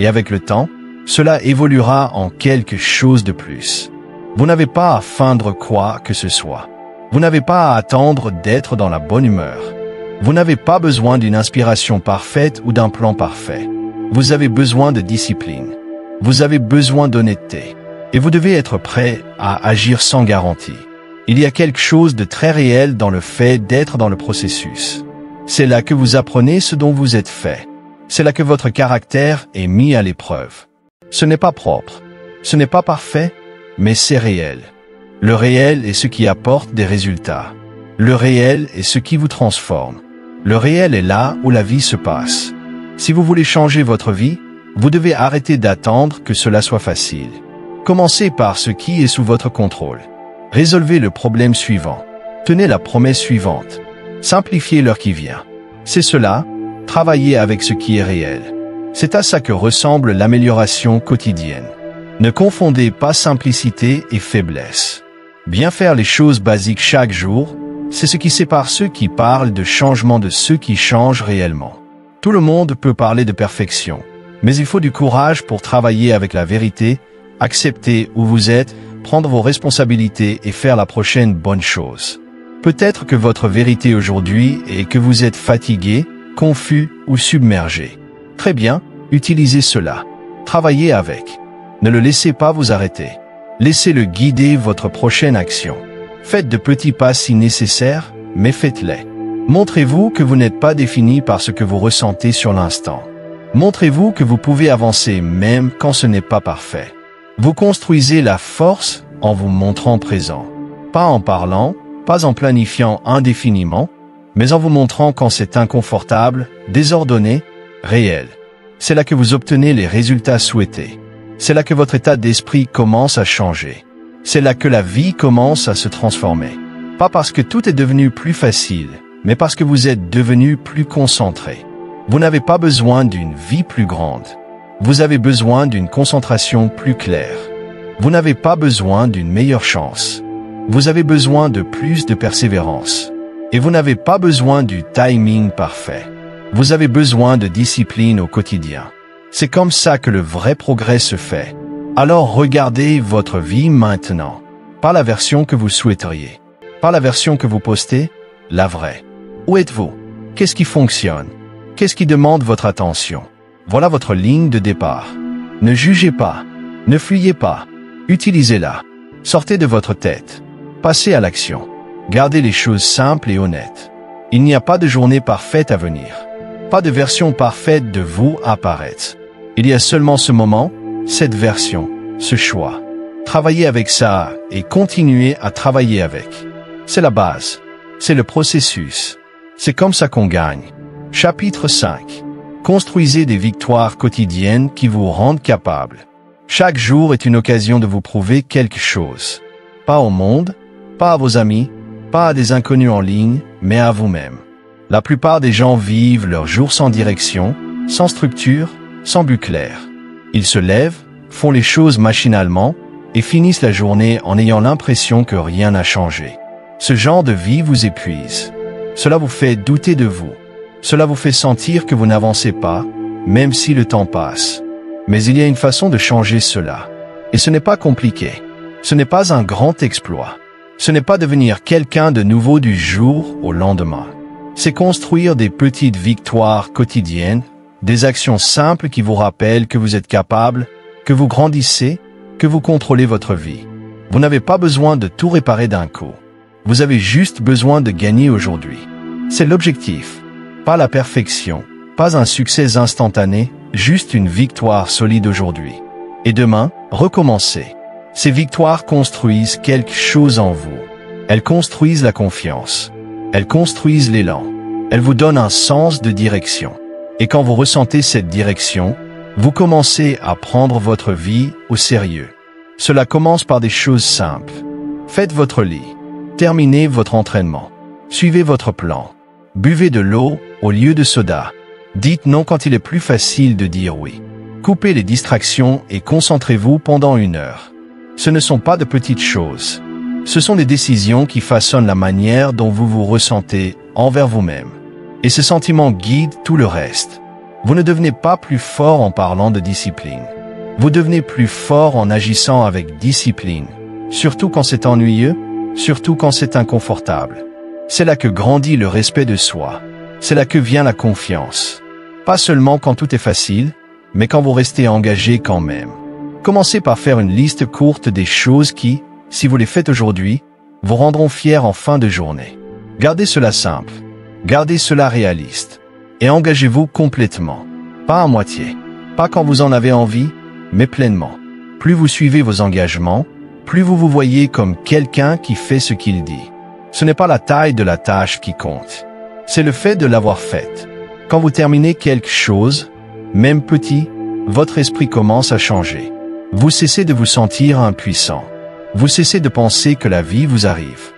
et avec le temps, cela évoluera en quelque chose de plus. Vous n'avez pas à feindre quoi que ce soit. Vous n'avez pas à attendre d'être dans la bonne humeur. Vous n'avez pas besoin d'une inspiration parfaite ou d'un plan parfait. Vous avez besoin de discipline. Vous avez besoin d'honnêteté. Et vous devez être prêt à agir sans garantie. Il y a quelque chose de très réel dans le fait d'être dans le processus. C'est là que vous apprenez ce dont vous êtes fait. C'est là que votre caractère est mis à l'épreuve. Ce n'est pas propre. Ce n'est pas parfait, mais c'est réel. Le réel est ce qui apporte des résultats. Le réel est ce qui vous transforme. Le réel est là où la vie se passe. Si vous voulez changer votre vie, vous devez arrêter d'attendre que cela soit facile. Commencez par ce qui est sous votre contrôle. Résolvez le problème suivant. Tenez la promesse suivante. Simplifiez l'heure qui vient. C'est cela, travaillez avec ce qui est réel. C'est à ça que ressemble l'amélioration quotidienne. Ne confondez pas simplicité et faiblesse. Bien faire les choses basiques chaque jour, c'est ce qui sépare ceux qui parlent de changement de ceux qui changent réellement. Tout le monde peut parler de perfection, mais il faut du courage pour travailler avec la vérité, accepter où vous êtes, prendre vos responsabilités et faire la prochaine bonne chose. Peut-être que votre vérité aujourd'hui est que vous êtes fatigué, confus ou submergé. Très bien, utilisez cela. Travaillez avec. Ne le laissez pas vous arrêter. Laissez-le guider votre prochaine action. Faites de petits pas si nécessaire, mais faites-les. Montrez-vous que vous n'êtes pas défini par ce que vous ressentez sur l'instant. Montrez-vous que vous pouvez avancer même quand ce n'est pas parfait. Vous construisez la force en vous montrant présent. Pas en parlant, pas en planifiant indéfiniment, mais en vous montrant quand c'est inconfortable, désordonné, réel. C'est là que vous obtenez les résultats souhaités. C'est là que votre état d'esprit commence à changer. C'est là que la vie commence à se transformer. Pas parce que tout est devenu plus facile, mais parce que vous êtes devenu plus concentré. Vous n'avez pas besoin d'une vie plus grande. Vous avez besoin d'une concentration plus claire. Vous n'avez pas besoin d'une meilleure chance. Vous avez besoin de plus de persévérance. Et vous n'avez pas besoin du timing parfait. Vous avez besoin de discipline au quotidien. C'est comme ça que le vrai progrès se fait. Alors regardez votre vie maintenant. Pas la version que vous souhaiteriez. Pas la version que vous postez, la vraie. Où êtes-vous? Qu'est-ce qui fonctionne? Qu'est-ce qui demande votre attention? Voilà votre ligne de départ. Ne jugez pas. Ne fuyez pas. Utilisez-la. Sortez de votre tête. Passez à l'action. Gardez les choses simples et honnêtes. Il n'y a pas de journée parfaite à venir. Pas de version parfaite de vous apparaître. Il y a seulement ce moment, cette version, ce choix. Travaillez avec ça et continuez à travailler avec. C'est la base. C'est le processus. C'est comme ça qu'on gagne. Chapitre 5. Construisez des victoires quotidiennes qui vous rendent capable. Chaque jour est une occasion de vous prouver quelque chose. Pas au monde, pas à vos amis, pas à des inconnus en ligne, mais à vous-même. La plupart des gens vivent leur jour sans direction, sans structure, sans but clair. Ils se lèvent, font les choses machinalement et finissent la journée en ayant l'impression que rien n'a changé. Ce genre de vie vous épuise. Cela vous fait douter de vous. Cela vous fait sentir que vous n'avancez pas, même si le temps passe. Mais il y a une façon de changer cela. Et ce n'est pas compliqué. Ce n'est pas un grand exploit. Ce n'est pas devenir quelqu'un de nouveau du jour au lendemain. C'est construire des petites victoires quotidiennes, des actions simples qui vous rappellent que vous êtes capable, que vous grandissez, que vous contrôlez votre vie. Vous n'avez pas besoin de tout réparer d'un coup. Vous avez juste besoin de gagner aujourd'hui. C'est l'objectif. Pas la perfection, pas un succès instantané, juste une victoire solide aujourd'hui. Et demain, recommencez. Ces victoires construisent quelque chose en vous. Elles construisent la confiance. Elles construisent l'élan. Elles vous donnent un sens de direction. Et quand vous ressentez cette direction, vous commencez à prendre votre vie au sérieux. Cela commence par des choses simples. Faites votre lit. Terminez votre entraînement. Suivez votre plan. Buvez de l'eau au lieu de soda. Dites non quand il est plus facile de dire oui. Coupez les distractions et concentrez-vous pendant 1 heure. Ce ne sont pas de petites choses. Ce sont des décisions qui façonnent la manière dont vous vous ressentez envers vous-même. Et ce sentiment guide tout le reste. Vous ne devenez pas plus fort en parlant de discipline. Vous devenez plus fort en agissant avec discipline. Surtout quand c'est ennuyeux, surtout quand c'est inconfortable. C'est là que grandit le respect de soi. C'est là que vient la confiance. Pas seulement quand tout est facile, mais quand vous restez engagé quand même. Commencez par faire une liste courte des choses qui, si vous les faites aujourd'hui, vous rendront fiers en fin de journée. Gardez cela simple. Gardez cela réaliste. Et engagez-vous complètement. Pas à moitié. Pas quand vous en avez envie, mais pleinement. Plus vous suivez vos engagements, plus vous vous voyez comme quelqu'un qui fait ce qu'il dit. Ce n'est pas la taille de la tâche qui compte. C'est le fait de l'avoir faite. Quand vous terminez quelque chose, même petit, votre esprit commence à changer. Vous cessez de vous sentir impuissant. Vous cessez de penser que la vie vous arrive.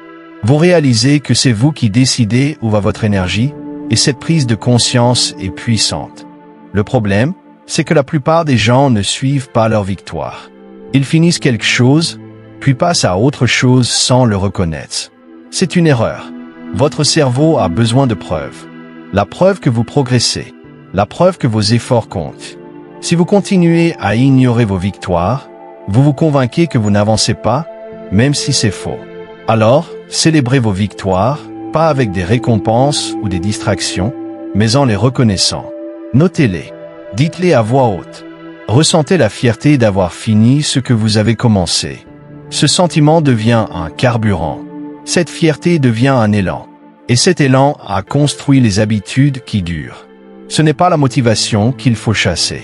Vous réalisez que c'est vous qui décidez où va votre énergie, et cette prise de conscience est puissante. Le problème, c'est que la plupart des gens ne suivent pas leur victoire. Ils finissent quelque chose, puis passent à autre chose sans le reconnaître. C'est une erreur. Votre cerveau a besoin de preuves. La preuve que vous progressez. La preuve que vos efforts comptent. Si vous continuez à ignorer vos victoires, vous vous convainquez que vous n'avancez pas, même si c'est faux. Alors, célébrez vos victoires, pas avec des récompenses ou des distractions, mais en les reconnaissant. Notez-les. Dites-les à voix haute. Ressentez la fierté d'avoir fini ce que vous avez commencé. Ce sentiment devient un carburant. Cette fierté devient un élan. Et cet élan a construit les habitudes qui durent. Ce n'est pas la motivation qu'il faut chasser.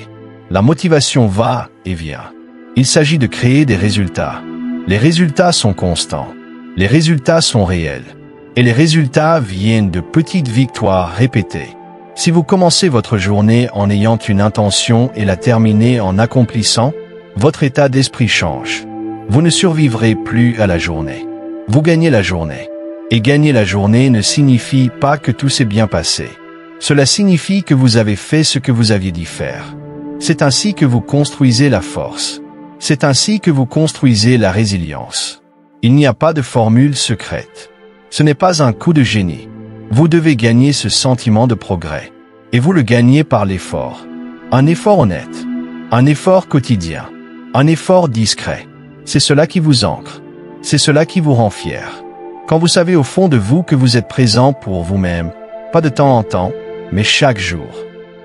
La motivation va et vient. Il s'agit de créer des résultats. Les résultats sont constants. Les résultats sont réels. Et les résultats viennent de petites victoires répétées. Si vous commencez votre journée en ayant une intention et la terminez en accomplissant, votre état d'esprit change. Vous ne survivrez plus à la journée. Vous gagnez la journée. Et gagner la journée ne signifie pas que tout s'est bien passé. Cela signifie que vous avez fait ce que vous aviez dit faire. C'est ainsi que vous construisez la force. C'est ainsi que vous construisez la résilience. Il n'y a pas de formule secrète. Ce n'est pas un coup de génie. Vous devez gagner ce sentiment de progrès. Et vous le gagnez par l'effort. Un effort honnête. Un effort quotidien. Un effort discret. C'est cela qui vous ancre. C'est cela qui vous rend fier. Quand vous savez au fond de vous que vous êtes présent pour vous-même, pas de temps en temps, mais chaque jour.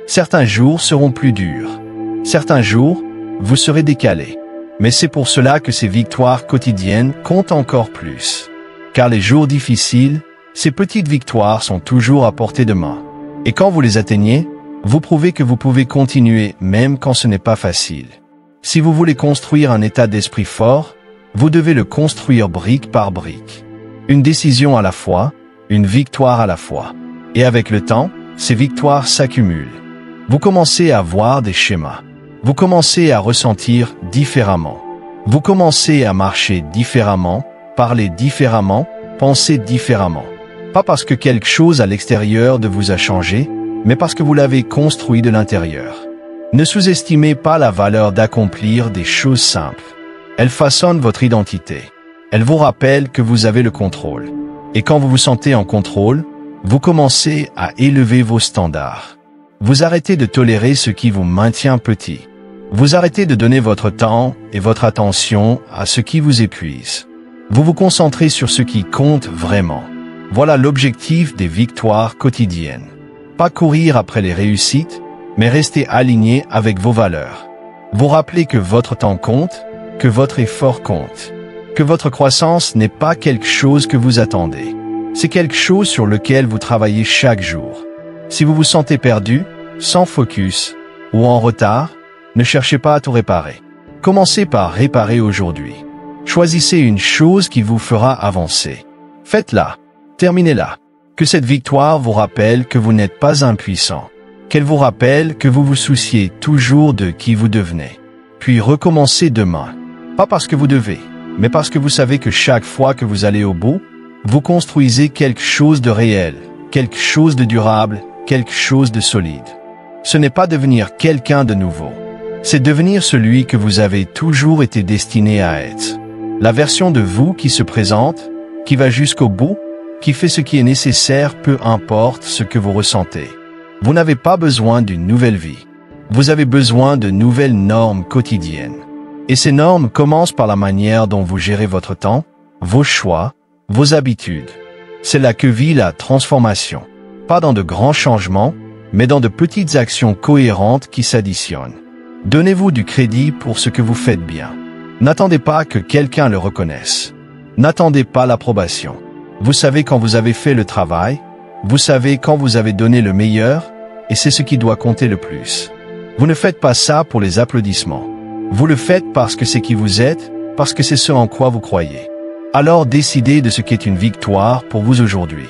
Certains jours seront plus durs. Certains jours, vous serez décalé. Mais c'est pour cela que ces victoires quotidiennes comptent encore plus. Car les jours difficiles, ces petites victoires sont toujours à portée de main. Et quand vous les atteignez, vous prouvez que vous pouvez continuer même quand ce n'est pas facile. Si vous voulez construire un état d'esprit fort, vous devez le construire brique par brique. Une décision à la fois, une victoire à la fois. Et avec le temps, ces victoires s'accumulent. Vous commencez à voir des schémas. Vous commencez à ressentir différemment. Vous commencez à marcher différemment, parler différemment, penser différemment. Pas parce que quelque chose à l'extérieur de vous a changé, mais parce que vous l'avez construit de l'intérieur. Ne sous-estimez pas la valeur d'accomplir des choses simples. Elles façonnent votre identité. Elles vous rappellent que vous avez le contrôle. Et quand vous vous sentez en contrôle, vous commencez à élever vos standards. Vous arrêtez de tolérer ce qui vous maintient petit. Vous arrêtez de donner votre temps et votre attention à ce qui vous épuise. Vous vous concentrez sur ce qui compte vraiment. Voilà l'objectif des victoires quotidiennes. Pas courir après les réussites, mais rester aligné avec vos valeurs. Vous rappelez que votre temps compte, que votre effort compte, que votre croissance n'est pas quelque chose que vous attendez. C'est quelque chose sur lequel vous travaillez chaque jour. Si vous vous sentez perdu, sans focus ou en retard, ne cherchez pas à tout réparer. Commencez par réparer aujourd'hui. Choisissez une chose qui vous fera avancer. Faites-la. Terminez-la. Que cette victoire vous rappelle que vous n'êtes pas impuissant. Qu'elle vous rappelle que vous vous souciez toujours de qui vous devenez. Puis recommencez demain. Pas parce que vous devez, mais parce que vous savez que chaque fois que vous allez au bout, vous construisez quelque chose de réel, quelque chose de durable, quelque chose de solide. Ce n'est pas devenir quelqu'un de nouveau. C'est devenir celui que vous avez toujours été destiné à être. La version de vous qui se présente, qui va jusqu'au bout, qui fait ce qui est nécessaire peu importe ce que vous ressentez. Vous n'avez pas besoin d'une nouvelle vie. Vous avez besoin de nouvelles normes quotidiennes. Et ces normes commencent par la manière dont vous gérez votre temps, vos choix, vos habitudes. C'est là que vit la transformation. Pas dans de grands changements, mais dans de petites actions cohérentes qui s'additionnent. Donnez-vous du crédit pour ce que vous faites bien. N'attendez pas que quelqu'un le reconnaisse. N'attendez pas l'approbation. Vous savez quand vous avez fait le travail, vous savez quand vous avez donné le meilleur, et c'est ce qui doit compter le plus. Vous ne faites pas ça pour les applaudissements. Vous le faites parce que c'est qui vous êtes, parce que c'est ce en quoi vous croyez. Alors décidez de ce qu'est une victoire pour vous aujourd'hui.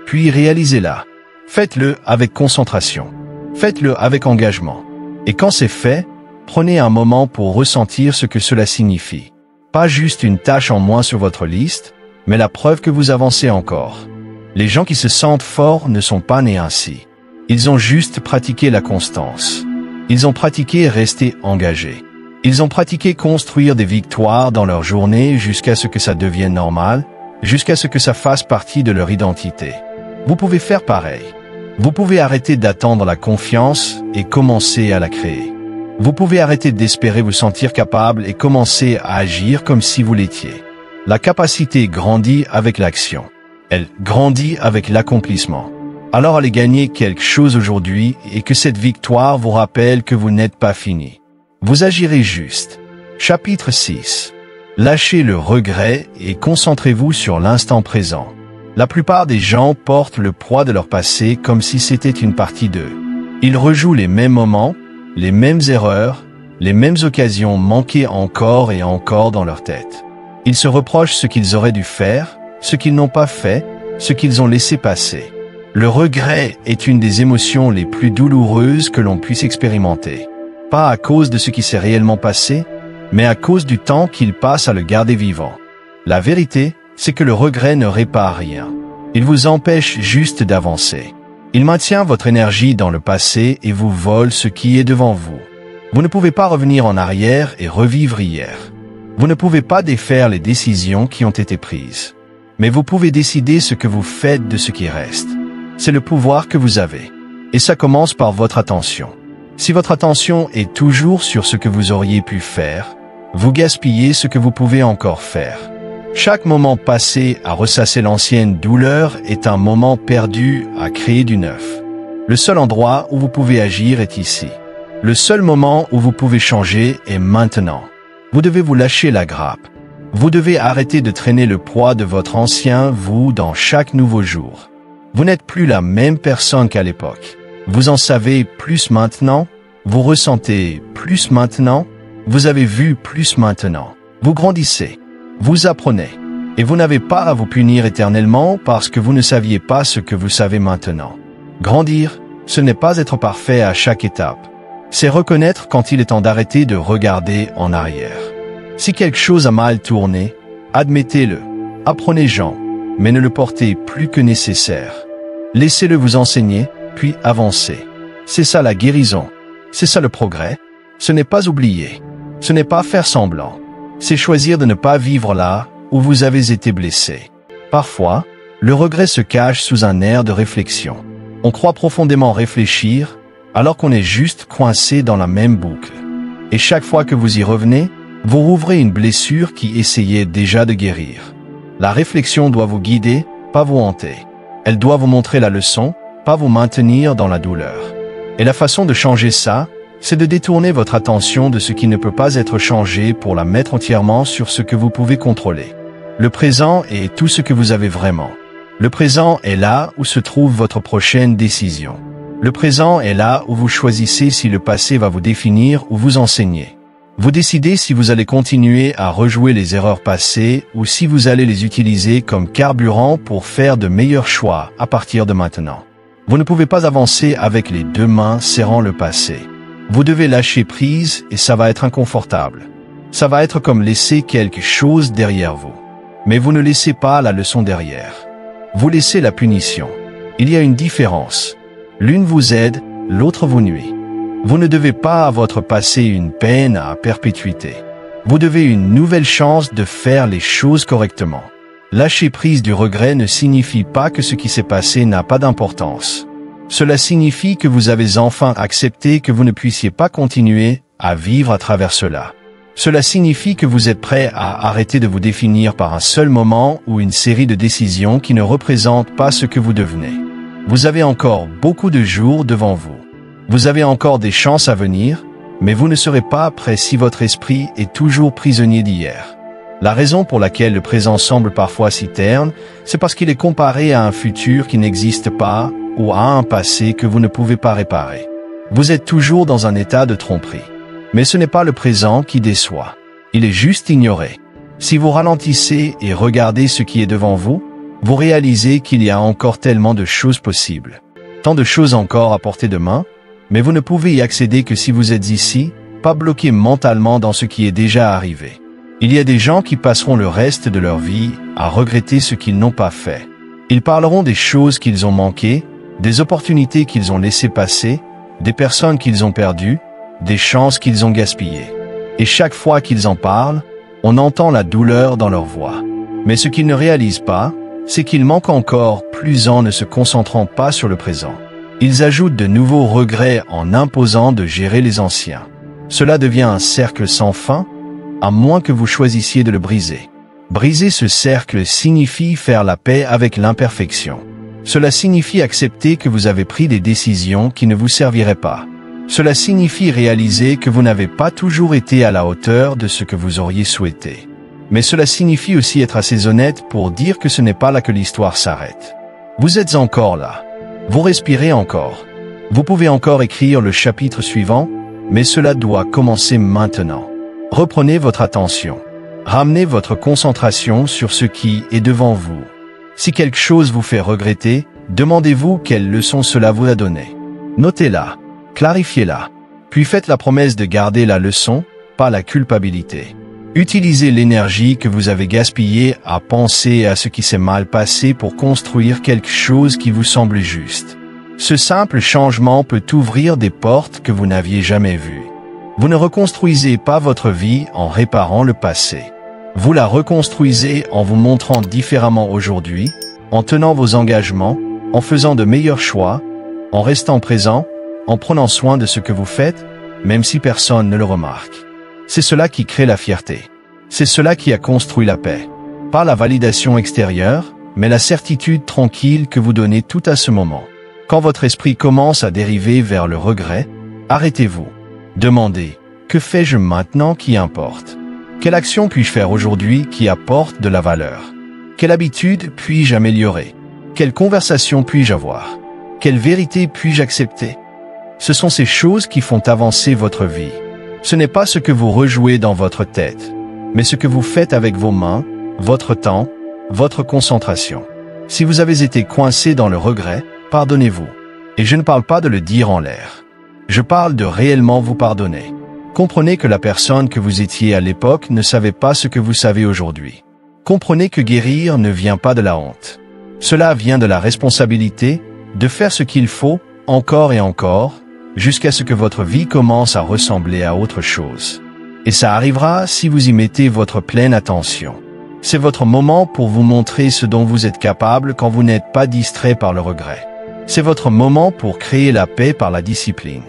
Puis réalisez-la. Faites-le avec concentration. Faites-le avec engagement. Et quand c'est fait, prenez un moment pour ressentir ce que cela signifie. Pas juste une tâche en moins sur votre liste, mais la preuve que vous avancez encore. Les gens qui se sentent forts ne sont pas nés ainsi. Ils ont juste pratiqué la constance. Ils ont pratiqué rester engagés. Ils ont pratiqué construire des victoires dans leur journée jusqu'à ce que ça devienne normal, jusqu'à ce que ça fasse partie de leur identité. Vous pouvez faire pareil. Vous pouvez arrêter d'attendre la confiance et commencer à la créer. Vous pouvez arrêter d'espérer vous sentir capable et commencer à agir comme si vous l'étiez. La capacité grandit avec l'action. Elle grandit avec l'accomplissement. Alors allez gagner quelque chose aujourd'hui et que cette victoire vous rappelle que vous n'êtes pas fini. Vous agirez juste. Chapitre 6. Lâchez le regret et concentrez-vous sur l'instant présent. La plupart des gens portent le poids de leur passé comme si c'était une partie d'eux. Ils rejouent les mêmes moments, les mêmes erreurs, les mêmes occasions manquées encore et encore dans leur tête. Ils se reprochent ce qu'ils auraient dû faire, ce qu'ils n'ont pas fait, ce qu'ils ont laissé passer. Le regret est une des émotions les plus douloureuses que l'on puisse expérimenter. Pas à cause de ce qui s'est réellement passé, mais à cause du temps qu'il passe à le garder vivant. La vérité, c'est que le regret ne répare rien. Il vous empêche juste d'avancer. Il maintient votre énergie dans le passé et vous vole ce qui est devant vous. Vous ne pouvez pas revenir en arrière et revivre hier. Vous ne pouvez pas défaire les décisions qui ont été prises. Mais vous pouvez décider ce que vous faites de ce qui reste. C'est le pouvoir que vous avez. Et ça commence par votre attention. Si votre attention est toujours sur ce que vous auriez pu faire, vous gaspillez ce que vous pouvez encore faire. Chaque moment passé à ressasser l'ancienne douleur est un moment perdu à créer du neuf. Le seul endroit où vous pouvez agir est ici. Le seul moment où vous pouvez changer est maintenant. Vous devez vous lâcher la grappe. Vous devez arrêter de traîner le poids de votre ancien vous dans chaque nouveau jour. Vous n'êtes plus la même personne qu'à l'époque. Vous en savez plus maintenant, vous ressentez plus maintenant, vous avez vu plus maintenant. Vous grandissez, vous apprenez, et vous n'avez pas à vous punir éternellement parce que vous ne saviez pas ce que vous savez maintenant. Grandir, ce n'est pas être parfait à chaque étape. C'est reconnaître quand il est temps d'arrêter de regarder en arrière. Si quelque chose a mal tourné, admettez-le, apprenez-en, mais ne le portez plus que nécessaire. Laissez-le vous enseigner, puis avancez. C'est ça la guérison. C'est ça le progrès. Ce n'est pas oublier. Ce n'est pas faire semblant. C'est choisir de ne pas vivre là où vous avez été blessé. Parfois, le regret se cache sous un air de réflexion. On croit profondément réfléchir, alors qu'on est juste coincé dans la même boucle. Et chaque fois que vous y revenez, vous rouvrez une blessure qui essayait déjà de guérir. La réflexion doit vous guider, pas vous hanter. Elle doit vous montrer la leçon, pas vous maintenir dans la douleur. Et la façon de changer ça, c'est de détourner votre attention de ce qui ne peut pas être changé pour la mettre entièrement sur ce que vous pouvez contrôler. Le présent est tout ce que vous avez vraiment. Le présent est là où se trouve votre prochaine décision. Le présent est là où vous choisissez si le passé va vous définir ou vous enseigner. Vous décidez si vous allez continuer à rejouer les erreurs passées ou si vous allez les utiliser comme carburant pour faire de meilleurs choix à partir de maintenant. Vous ne pouvez pas avancer avec les deux mains serrant le passé. Vous devez lâcher prise et ça va être inconfortable. Ça va être comme laisser quelque chose derrière vous. Mais vous ne laissez pas la leçon derrière. Vous laissez la punition. Il y a une différence. L'une vous aide, l'autre vous nuit. Vous ne devez pas à votre passé une peine à perpétuité. Vous devez une nouvelle chance de faire les choses correctement. Lâcher prise du regret ne signifie pas que ce qui s'est passé n'a pas d'importance. Cela signifie que vous avez enfin accepté que vous ne puissiez pas continuer à vivre à travers cela. Cela signifie que vous êtes prêt à arrêter de vous définir par un seul moment ou une série de décisions qui ne représentent pas ce que vous devenez. Vous avez encore beaucoup de jours devant vous. Vous avez encore des chances à venir, mais vous ne serez pas prêt si votre esprit est toujours prisonnier d'hier. La raison pour laquelle le présent semble parfois si terne, c'est parce qu'il est comparé à un futur qui n'existe pas ou à un passé que vous ne pouvez pas réparer. Vous êtes toujours dans un état de tromperie. Mais ce n'est pas le présent qui déçoit. Il est juste ignoré. Si vous ralentissez et regardez ce qui est devant vous, vous réalisez qu'il y a encore tellement de choses possibles. Tant de choses encore à portée de main, mais vous ne pouvez y accéder que si vous êtes ici, pas bloqué mentalement dans ce qui est déjà arrivé. Il y a des gens qui passeront le reste de leur vie à regretter ce qu'ils n'ont pas fait. Ils parleront des choses qu'ils ont manquées, des opportunités qu'ils ont laissées passer, des personnes qu'ils ont perdues, des chances qu'ils ont gaspillées. Et chaque fois qu'ils en parlent, on entend la douleur dans leur voix. Mais ce qu'ils ne réalisent pas, c'est qu'ils manquent encore plus en ne se concentrant pas sur le présent. Ils ajoutent de nouveaux regrets en imposant de gérer les anciens. Cela devient un cercle sans fin, à moins que vous choisissiez de le briser. Briser ce cercle signifie faire la paix avec l'imperfection. Cela signifie accepter que vous avez pris des décisions qui ne vous serviraient pas. Cela signifie réaliser que vous n'avez pas toujours été à la hauteur de ce que vous auriez souhaité. Mais cela signifie aussi être assez honnête pour dire que ce n'est pas là que l'histoire s'arrête. Vous êtes encore là. Vous respirez encore. Vous pouvez encore écrire le chapitre suivant, mais cela doit commencer maintenant. Reprenez votre attention. Ramenez votre concentration sur ce qui est devant vous. Si quelque chose vous fait regretter, demandez-vous quelle leçon cela vous a donné. Notez-la, clarifiez-la, puis faites la promesse de garder la leçon, pas la culpabilité. Utilisez l'énergie que vous avez gaspillée à penser à ce qui s'est mal passé pour construire quelque chose qui vous semble juste. Ce simple changement peut ouvrir des portes que vous n'aviez jamais vues. Vous ne reconstruisez pas votre vie en réparant le passé. Vous la reconstruisez en vous montrant différemment aujourd'hui, en tenant vos engagements, en faisant de meilleurs choix, en restant présent, en prenant soin de ce que vous faites, même si personne ne le remarque. C'est cela qui crée la fierté. C'est cela qui a construit la paix. Pas la validation extérieure, mais la certitude tranquille que vous donnez tout à ce moment. Quand votre esprit commence à dériver vers le regret, arrêtez-vous. Demandez, que fais-je maintenant qui importe? Quelle action puis-je faire aujourd'hui qui apporte de la valeur? Quelle habitude puis-je améliorer? Quelle conversation puis-je avoir? Quelle vérité puis-je accepter? Ce sont ces choses qui font avancer votre vie. Ce n'est pas ce que vous rejouez dans votre tête, mais ce que vous faites avec vos mains, votre temps, votre concentration. Si vous avez été coincé dans le regret, pardonnez-vous. Et je ne parle pas de le dire en l'air. Je parle de réellement vous pardonner. Comprenez que la personne que vous étiez à l'époque ne savait pas ce que vous savez aujourd'hui. Comprenez que guérir ne vient pas de la honte. Cela vient de la responsabilité, de faire ce qu'il faut, encore et encore, jusqu'à ce que votre vie commence à ressembler à autre chose. Et ça arrivera si vous y mettez votre pleine attention. C'est votre moment pour vous montrer ce dont vous êtes capable quand vous n'êtes pas distrait par le regret. C'est votre moment pour créer la paix par la discipline.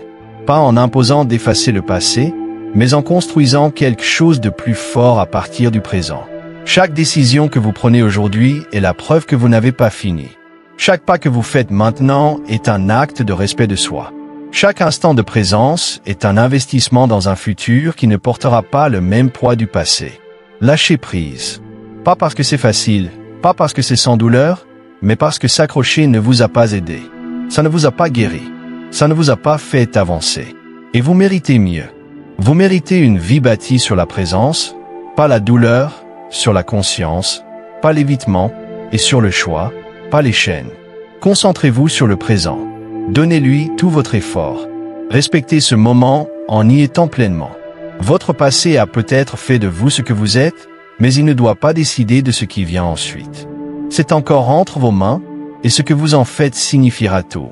Pas en imposant d'effacer le passé, mais en construisant quelque chose de plus fort à partir du présent. Chaque décision que vous prenez aujourd'hui est la preuve que vous n'avez pas fini. Chaque pas que vous faites maintenant est un acte de respect de soi. Chaque instant de présence est un investissement dans un futur qui ne portera pas le même poids du passé. Lâchez prise. Pas parce que c'est facile, pas parce que c'est sans douleur, mais parce que s'accrocher ne vous a pas aidé. Ça ne vous a pas guéri. Ça ne vous a pas fait avancer. Et vous méritez mieux. Vous méritez une vie bâtie sur la présence, pas la douleur, sur la conscience, pas l'évitement, et sur le choix, pas les chaînes. Concentrez-vous sur le présent. Donnez-lui tout votre effort. Respectez ce moment en y étant pleinement. Votre passé a peut-être fait de vous ce que vous êtes, mais il ne doit pas décider de ce qui vient ensuite. C'est encore entre vos mains, et ce que vous en faites signifiera tout.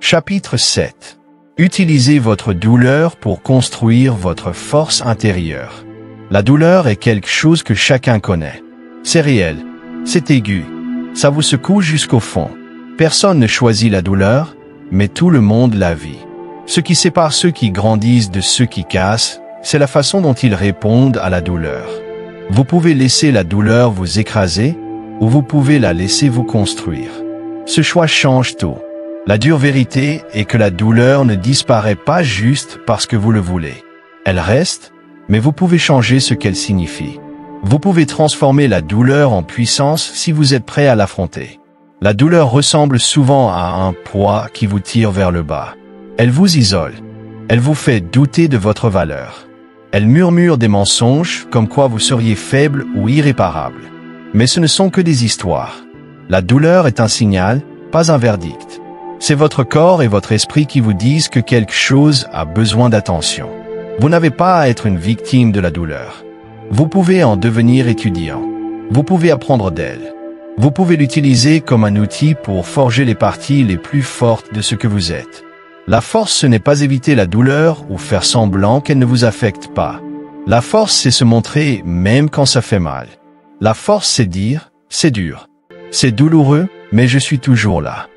Chapitre 7. Utilisez votre douleur pour construire votre force intérieure. La douleur est quelque chose que chacun connaît. C'est réel, c'est aigu, ça vous secoue jusqu'au fond. Personne ne choisit la douleur, mais tout le monde la vit. Ce qui sépare ceux qui grandissent de ceux qui cassent, c'est la façon dont ils répondent à la douleur. Vous pouvez laisser la douleur vous écraser, ou vous pouvez la laisser vous construire. Ce choix change tout. La dure vérité est que la douleur ne disparaît pas juste parce que vous le voulez. Elle reste, mais vous pouvez changer ce qu'elle signifie. Vous pouvez transformer la douleur en puissance si vous êtes prêt à l'affronter. La douleur ressemble souvent à un poids qui vous tire vers le bas. Elle vous isole. Elle vous fait douter de votre valeur. Elle murmure des mensonges comme quoi vous seriez faible ou irréparable. Mais ce ne sont que des histoires. La douleur est un signal, pas un verdict. C'est votre corps et votre esprit qui vous disent que quelque chose a besoin d'attention. Vous n'avez pas à être une victime de la douleur. Vous pouvez en devenir étudiant. Vous pouvez apprendre d'elle. Vous pouvez l'utiliser comme un outil pour forger les parties les plus fortes de ce que vous êtes. La force, ce n'est pas éviter la douleur ou faire semblant qu'elle ne vous affecte pas. La force, c'est se montrer même quand ça fait mal. La force, c'est dire, c'est dur. C'est douloureux, mais je suis toujours là.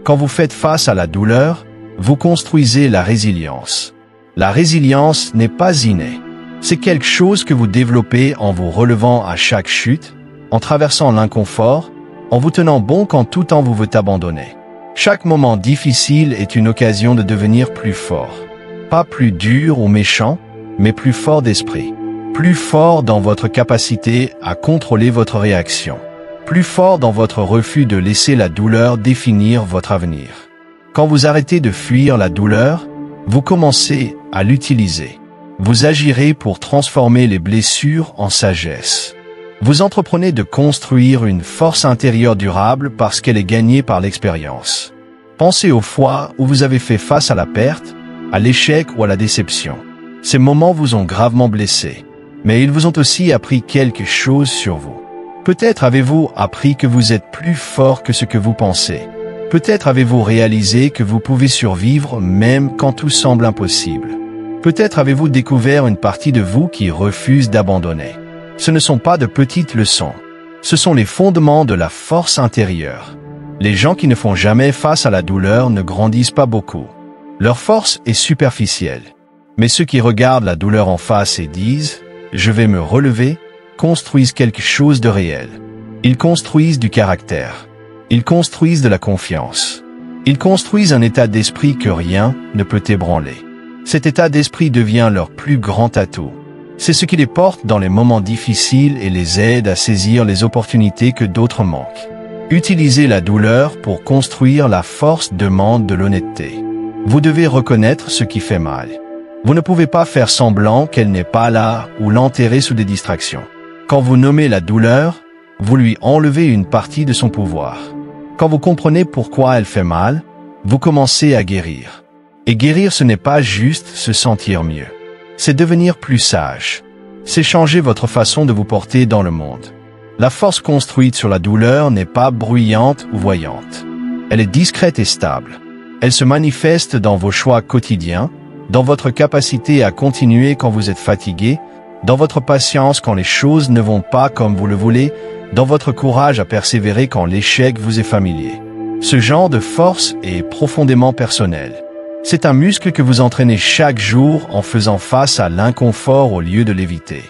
Quand vous faites face à la douleur, vous construisez la résilience. La résilience n'est pas innée. C'est quelque chose que vous développez en vous relevant à chaque chute, en traversant l'inconfort, en vous tenant bon quand tout temps vous veut abandonner. Chaque moment difficile est une occasion de devenir plus fort. Pas plus dur ou méchant, mais plus fort d'esprit. Plus fort dans votre capacité à contrôler votre réaction. Plus fort dans votre refus de laisser la douleur définir votre avenir. Quand vous arrêtez de fuir la douleur, vous commencez à l'utiliser. Vous agirez pour transformer les blessures en sagesse. Vous entreprenez de construire une force intérieure durable parce qu'elle est gagnée par l'expérience. Pensez aux fois où vous avez fait face à la perte, à l'échec ou à la déception. Ces moments vous ont gravement blessé, mais ils vous ont aussi appris quelque chose sur vous. Peut-être avez-vous appris que vous êtes plus fort que ce que vous pensez. Peut-être avez-vous réalisé que vous pouvez survivre même quand tout semble impossible. Peut-être avez-vous découvert une partie de vous qui refuse d'abandonner. Ce ne sont pas de petites leçons. Ce sont les fondements de la force intérieure. Les gens qui ne font jamais face à la douleur ne grandissent pas beaucoup. Leur force est superficielle. Mais ceux qui regardent la douleur en face et disent « je vais me relever », construisent quelque chose de réel. Ils construisent du caractère. Ils construisent de la confiance. Ils construisent un état d'esprit que rien ne peut ébranler. Cet état d'esprit devient leur plus grand atout. C'est ce qui les porte dans les moments difficiles et les aide à saisir les opportunités que d'autres manquent. Utiliser la douleur pour construire la force demande de l'honnêteté. Vous devez reconnaître ce qui fait mal. Vous ne pouvez pas faire semblant qu'elle n'est pas là ou l'enterrer sous des distractions. Quand vous nommez la douleur, vous lui enlevez une partie de son pouvoir. Quand vous comprenez pourquoi elle fait mal, vous commencez à guérir. Et guérir, ce n'est pas juste se sentir mieux. C'est devenir plus sage. C'est changer votre façon de vous porter dans le monde. La force construite sur la douleur n'est pas bruyante ou voyante. Elle est discrète et stable. Elle se manifeste dans vos choix quotidiens, dans votre capacité à continuer quand vous êtes fatigué, dans votre patience quand les choses ne vont pas comme vous le voulez, dans votre courage à persévérer quand l'échec vous est familier. Ce genre de force est profondément personnel. C'est un muscle que vous entraînez chaque jour en faisant face à l'inconfort au lieu de l'éviter.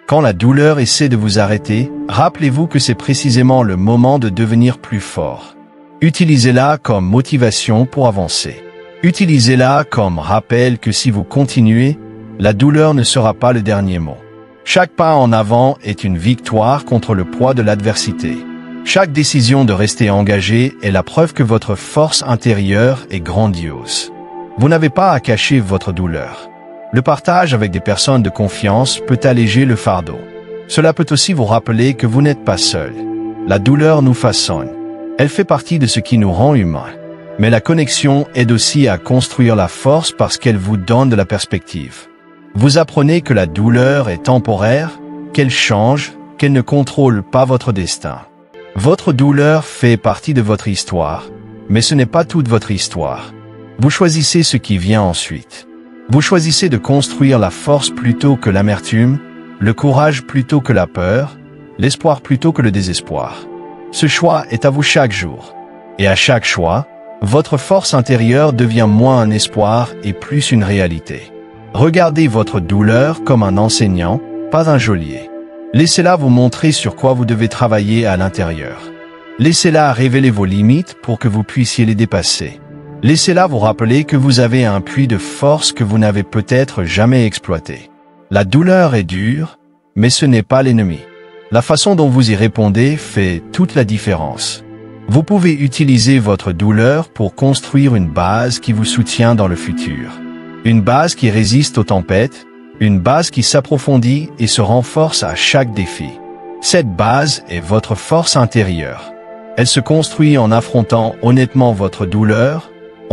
Quand la douleur essaie de vous arrêter, rappelez-vous que c'est précisément le moment de devenir plus fort. Utilisez-la comme motivation pour avancer. Utilisez-la comme rappel que si vous continuez, la douleur ne sera pas le dernier mot. Chaque pas en avant est une victoire contre le poids de l'adversité. Chaque décision de rester engagé est la preuve que votre force intérieure est grandiose. Vous n'avez pas à cacher votre douleur. Le partage avec des personnes de confiance peut alléger le fardeau. Cela peut aussi vous rappeler que vous n'êtes pas seul. La douleur nous façonne. Elle fait partie de ce qui nous rend humains. Mais la connexion aide aussi à construire la force parce qu'elle vous donne de la perspective. Vous apprenez que la douleur est temporaire, qu'elle change, qu'elle ne contrôle pas votre destin. Votre douleur fait partie de votre histoire, mais ce n'est pas toute votre histoire. Vous choisissez ce qui vient ensuite. Vous choisissez de construire la force plutôt que l'amertume, le courage plutôt que la peur, l'espoir plutôt que le désespoir. Ce choix est à vous chaque jour. Et à chaque choix, votre force intérieure devient moins un espoir et plus une réalité. Regardez votre douleur comme un enseignant, pas un geôlier. Laissez-la vous montrer sur quoi vous devez travailler à l'intérieur. Laissez-la révéler vos limites pour que vous puissiez les dépasser. Laissez-la vous rappeler que vous avez un puits de force que vous n'avez peut-être jamais exploité. La douleur est dure, mais ce n'est pas l'ennemi. La façon dont vous y répondez fait toute la différence. Vous pouvez utiliser votre douleur pour construire une base qui vous soutient dans le futur. Une base qui résiste aux tempêtes, une base qui s'approfondit et se renforce à chaque défi. Cette base est votre force intérieure. Elle se construit en affrontant honnêtement votre douleur,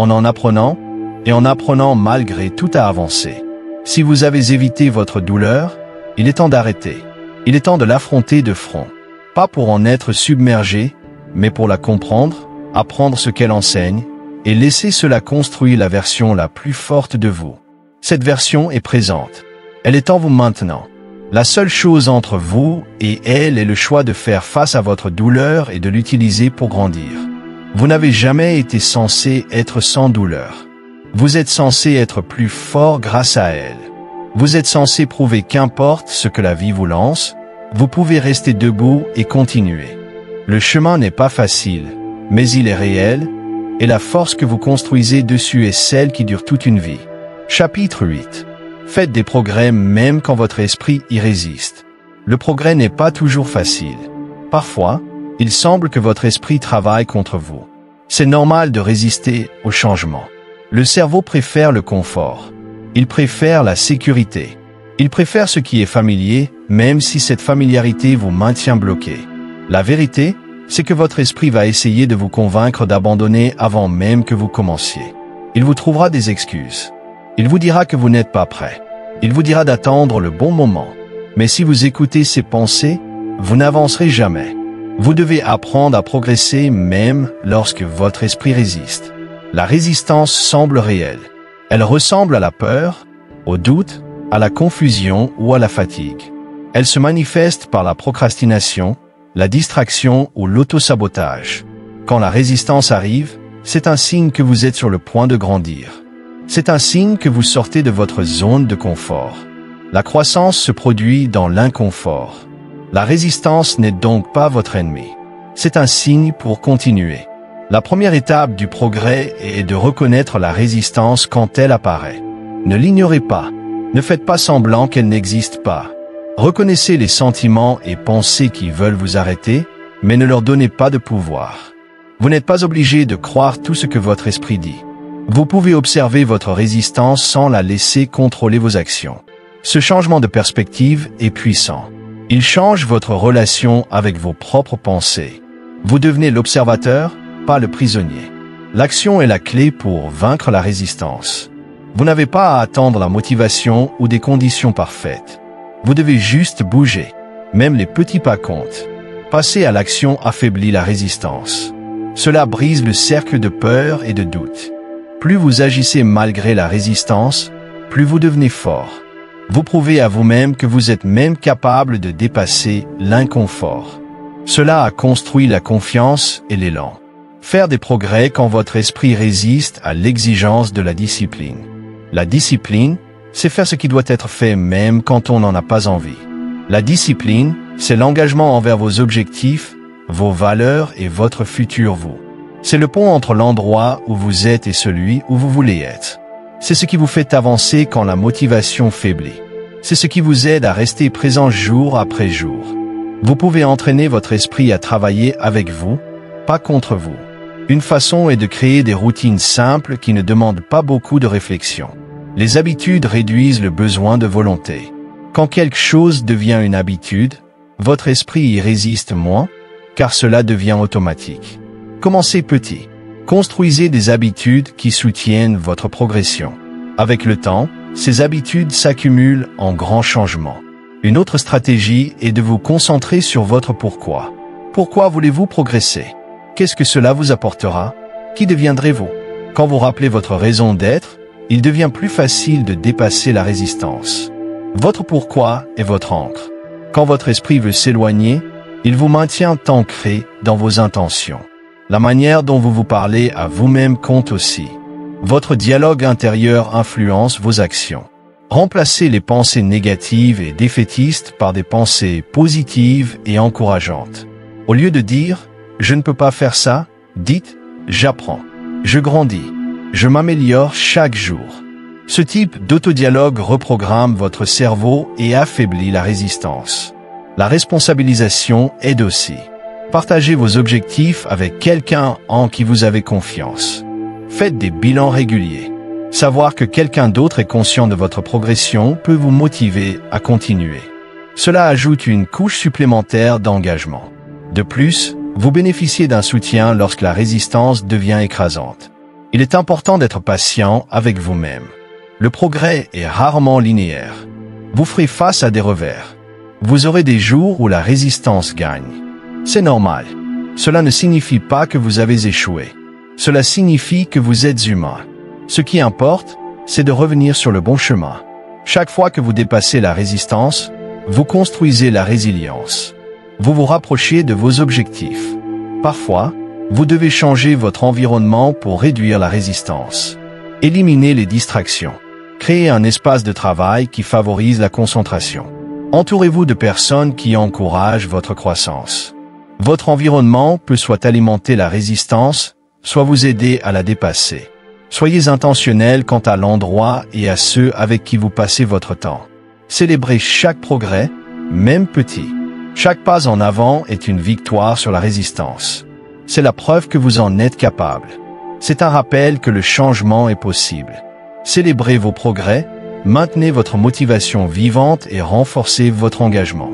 en apprenant, et en apprenant malgré tout à avancer. Si vous avez évité votre douleur, il est temps d'arrêter. Il est temps de l'affronter de front. Pas pour en être submergé, mais pour la comprendre, apprendre ce qu'elle enseigne, et laisser cela construire la version la plus forte de vous. Cette version est présente. Elle est en vous maintenant. La seule chose entre vous et elle est le choix de faire face à votre douleur et de l'utiliser pour grandir. Vous n'avez jamais été censé être sans douleur. Vous êtes censé être plus fort grâce à elle. Vous êtes censé prouver qu'importe ce que la vie vous lance, vous pouvez rester debout et continuer. Le chemin n'est pas facile, mais il est réel, et la force que vous construisez dessus est celle qui dure toute une vie. Chapitre 8. Faites des progrès même quand votre esprit y résiste. Le progrès n'est pas toujours facile. Parfois, il semble que votre esprit travaille contre vous. C'est normal de résister au changement. Le cerveau préfère le confort. Il préfère la sécurité. Il préfère ce qui est familier, même si cette familiarité vous maintient bloqué. La vérité, c'est que votre esprit va essayer de vous convaincre d'abandonner avant même que vous commenciez. Il vous trouvera des excuses. Il vous dira que vous n'êtes pas prêt. Il vous dira d'attendre le bon moment. Mais si vous écoutez ces pensées, vous n'avancerez jamais. Vous devez apprendre à progresser même lorsque votre esprit résiste. La résistance semble réelle. Elle ressemble à la peur, au doute, à la confusion ou à la fatigue. Elle se manifeste par la procrastination, la distraction ou l'autosabotage. Quand la résistance arrive, c'est un signe que vous êtes sur le point de grandir. C'est un signe que vous sortez de votre zone de confort. La croissance se produit dans l'inconfort. La résistance n'est donc pas votre ennemi. C'est un signe pour continuer. La première étape du progrès est de reconnaître la résistance quand elle apparaît. Ne l'ignorez pas. Ne faites pas semblant qu'elle n'existe pas. Reconnaissez les sentiments et pensées qui veulent vous arrêter, mais ne leur donnez pas de pouvoir. Vous n'êtes pas obligé de croire tout ce que votre esprit dit. Vous pouvez observer votre résistance sans la laisser contrôler vos actions. Ce changement de perspective est puissant. Il change votre relation avec vos propres pensées. Vous devenez l'observateur, pas le prisonnier. L'action est la clé pour vaincre la résistance. Vous n'avez pas à attendre la motivation ou des conditions parfaites. Vous devez juste bouger. Même les petits pas comptent. Passer à l'action affaiblit la résistance. Cela brise le cercle de peur et de doute. Plus vous agissez malgré la résistance, plus vous devenez fort. Vous prouvez à vous-même que vous êtes même capable de dépasser l'inconfort. Cela a construit la confiance et l'élan. Faire des progrès quand votre esprit résiste à l'exigence de la discipline. La discipline, c'est faire ce qui doit être fait même quand on n'en a pas envie. La discipline, c'est l'engagement envers vos objectifs, vos valeurs et votre futur vous. C'est le pont entre l'endroit où vous êtes et celui où vous voulez être. C'est ce qui vous fait avancer quand la motivation faiblit. C'est ce qui vous aide à rester présent jour après jour. Vous pouvez entraîner votre esprit à travailler avec vous, pas contre vous. Une façon est de créer des routines simples qui ne demandent pas beaucoup de réflexion. Les habitudes réduisent le besoin de volonté. Quand quelque chose devient une habitude, votre esprit y résiste moins, car cela devient automatique. Commencez petit. Construisez des habitudes qui soutiennent votre progression. Avec le temps, ces habitudes s'accumulent en grands changements. Une autre stratégie est de vous concentrer sur votre pourquoi. Pourquoi voulez-vous progresser? Qu'est-ce que cela vous apportera? Qui deviendrez-vous? Quand vous rappelez votre raison d'être, il devient plus facile de dépasser la résistance. Votre pourquoi est votre ancre. Quand votre esprit veut s'éloigner, il vous maintient ancré dans vos intentions. La manière dont vous vous parlez à vous-même compte aussi. Votre dialogue intérieur influence vos actions. Remplacez les pensées négatives et défaitistes par des pensées positives et encourageantes. Au lieu de dire « je ne peux pas faire ça », dites « j'apprends, je grandis, je m'améliore chaque jour ». Ce type d'autodialogue reprogramme votre cerveau et affaiblit la résistance. La responsabilisation aide aussi. Partagez vos objectifs avec quelqu'un en qui vous avez confiance. Faites des bilans réguliers. Savoir que quelqu'un d'autre est conscient de votre progression peut vous motiver à continuer. Cela ajoute une couche supplémentaire d'engagement. De plus, vous bénéficiez d'un soutien lorsque la résistance devient écrasante. Il est important d'être patient avec vous-même. Le progrès est rarement linéaire. Vous ferez face à des revers. Vous aurez des jours où la résistance gagne. C'est normal. Cela ne signifie pas que vous avez échoué. Cela signifie que vous êtes humain. Ce qui importe, c'est de revenir sur le bon chemin. Chaque fois que vous dépassez la résistance, vous construisez la résilience. Vous vous rapprochez de vos objectifs. Parfois, vous devez changer votre environnement pour réduire la résistance. Éliminez les distractions. Créez un espace de travail qui favorise la concentration. Entourez-vous de personnes qui encouragent votre croissance. Votre environnement peut soit alimenter la résistance, soit vous aider à la dépasser. Soyez intentionnel quant à l'endroit et à ceux avec qui vous passez votre temps. Célébrez chaque progrès, même petit. Chaque pas en avant est une victoire sur la résistance. C'est la preuve que vous en êtes capable. C'est un rappel que le changement est possible. Célébrez vos progrès, maintenez votre motivation vivante et renforcez votre engagement.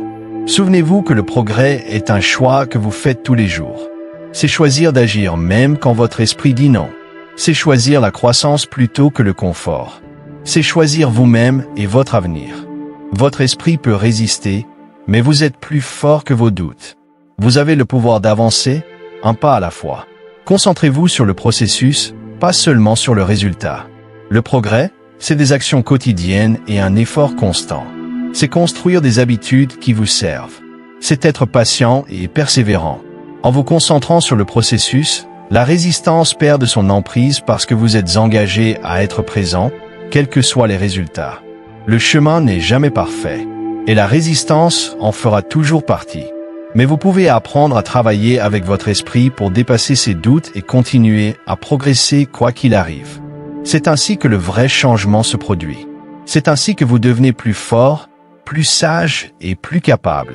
Souvenez-vous que le progrès est un choix que vous faites tous les jours. C'est choisir d'agir même quand votre esprit dit non. C'est choisir la croissance plutôt que le confort. C'est choisir vous-même et votre avenir. Votre esprit peut résister, mais vous êtes plus fort que vos doutes. Vous avez le pouvoir d'avancer, un pas à la fois. Concentrez-vous sur le processus, pas seulement sur le résultat. Le progrès, c'est des actions quotidiennes et un effort constant. C'est construire des habitudes qui vous servent. C'est être patient et persévérant. En vous concentrant sur le processus, la résistance perd de son emprise parce que vous êtes engagé à être présent, quels que soient les résultats. Le chemin n'est jamais parfait, et la résistance en fera toujours partie. Mais vous pouvez apprendre à travailler avec votre esprit pour dépasser ses doutes et continuer à progresser quoi qu'il arrive. C'est ainsi que le vrai changement se produit. C'est ainsi que vous devenez plus fort, plus sage et plus capable.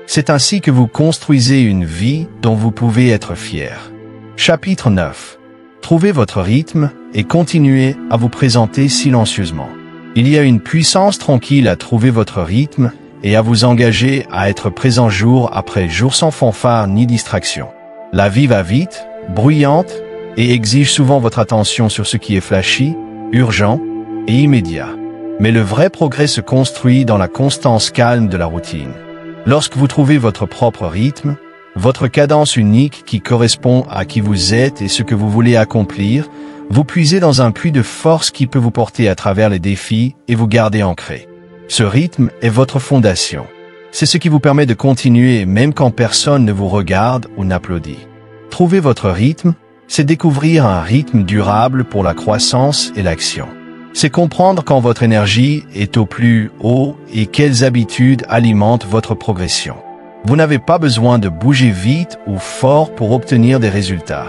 C'est ainsi que vous construisez une vie dont vous pouvez être fier. Chapitre 9. Trouvez votre rythme et continuez à vous présenter silencieusement. Il y a une puissance tranquille à trouver votre rythme et à vous engager à être présent jour après jour sans fanfare ni distraction. La vie va vite, bruyante, et exige souvent votre attention sur ce qui est flashy, urgent et immédiat. Mais le vrai progrès se construit dans la constance calme de la routine. Lorsque vous trouvez votre propre rythme, votre cadence unique qui correspond à qui vous êtes et ce que vous voulez accomplir, vous puisez dans un puits de force qui peut vous porter à travers les défis et vous garder ancré. Ce rythme est votre fondation. C'est ce qui vous permet de continuer même quand personne ne vous regarde ou n'applaudit. Trouver votre rythme, c'est découvrir un rythme durable pour la croissance et l'action. C'est comprendre quand votre énergie est au plus haut et quelles habitudes alimentent votre progression. Vous n'avez pas besoin de bouger vite ou fort pour obtenir des résultats.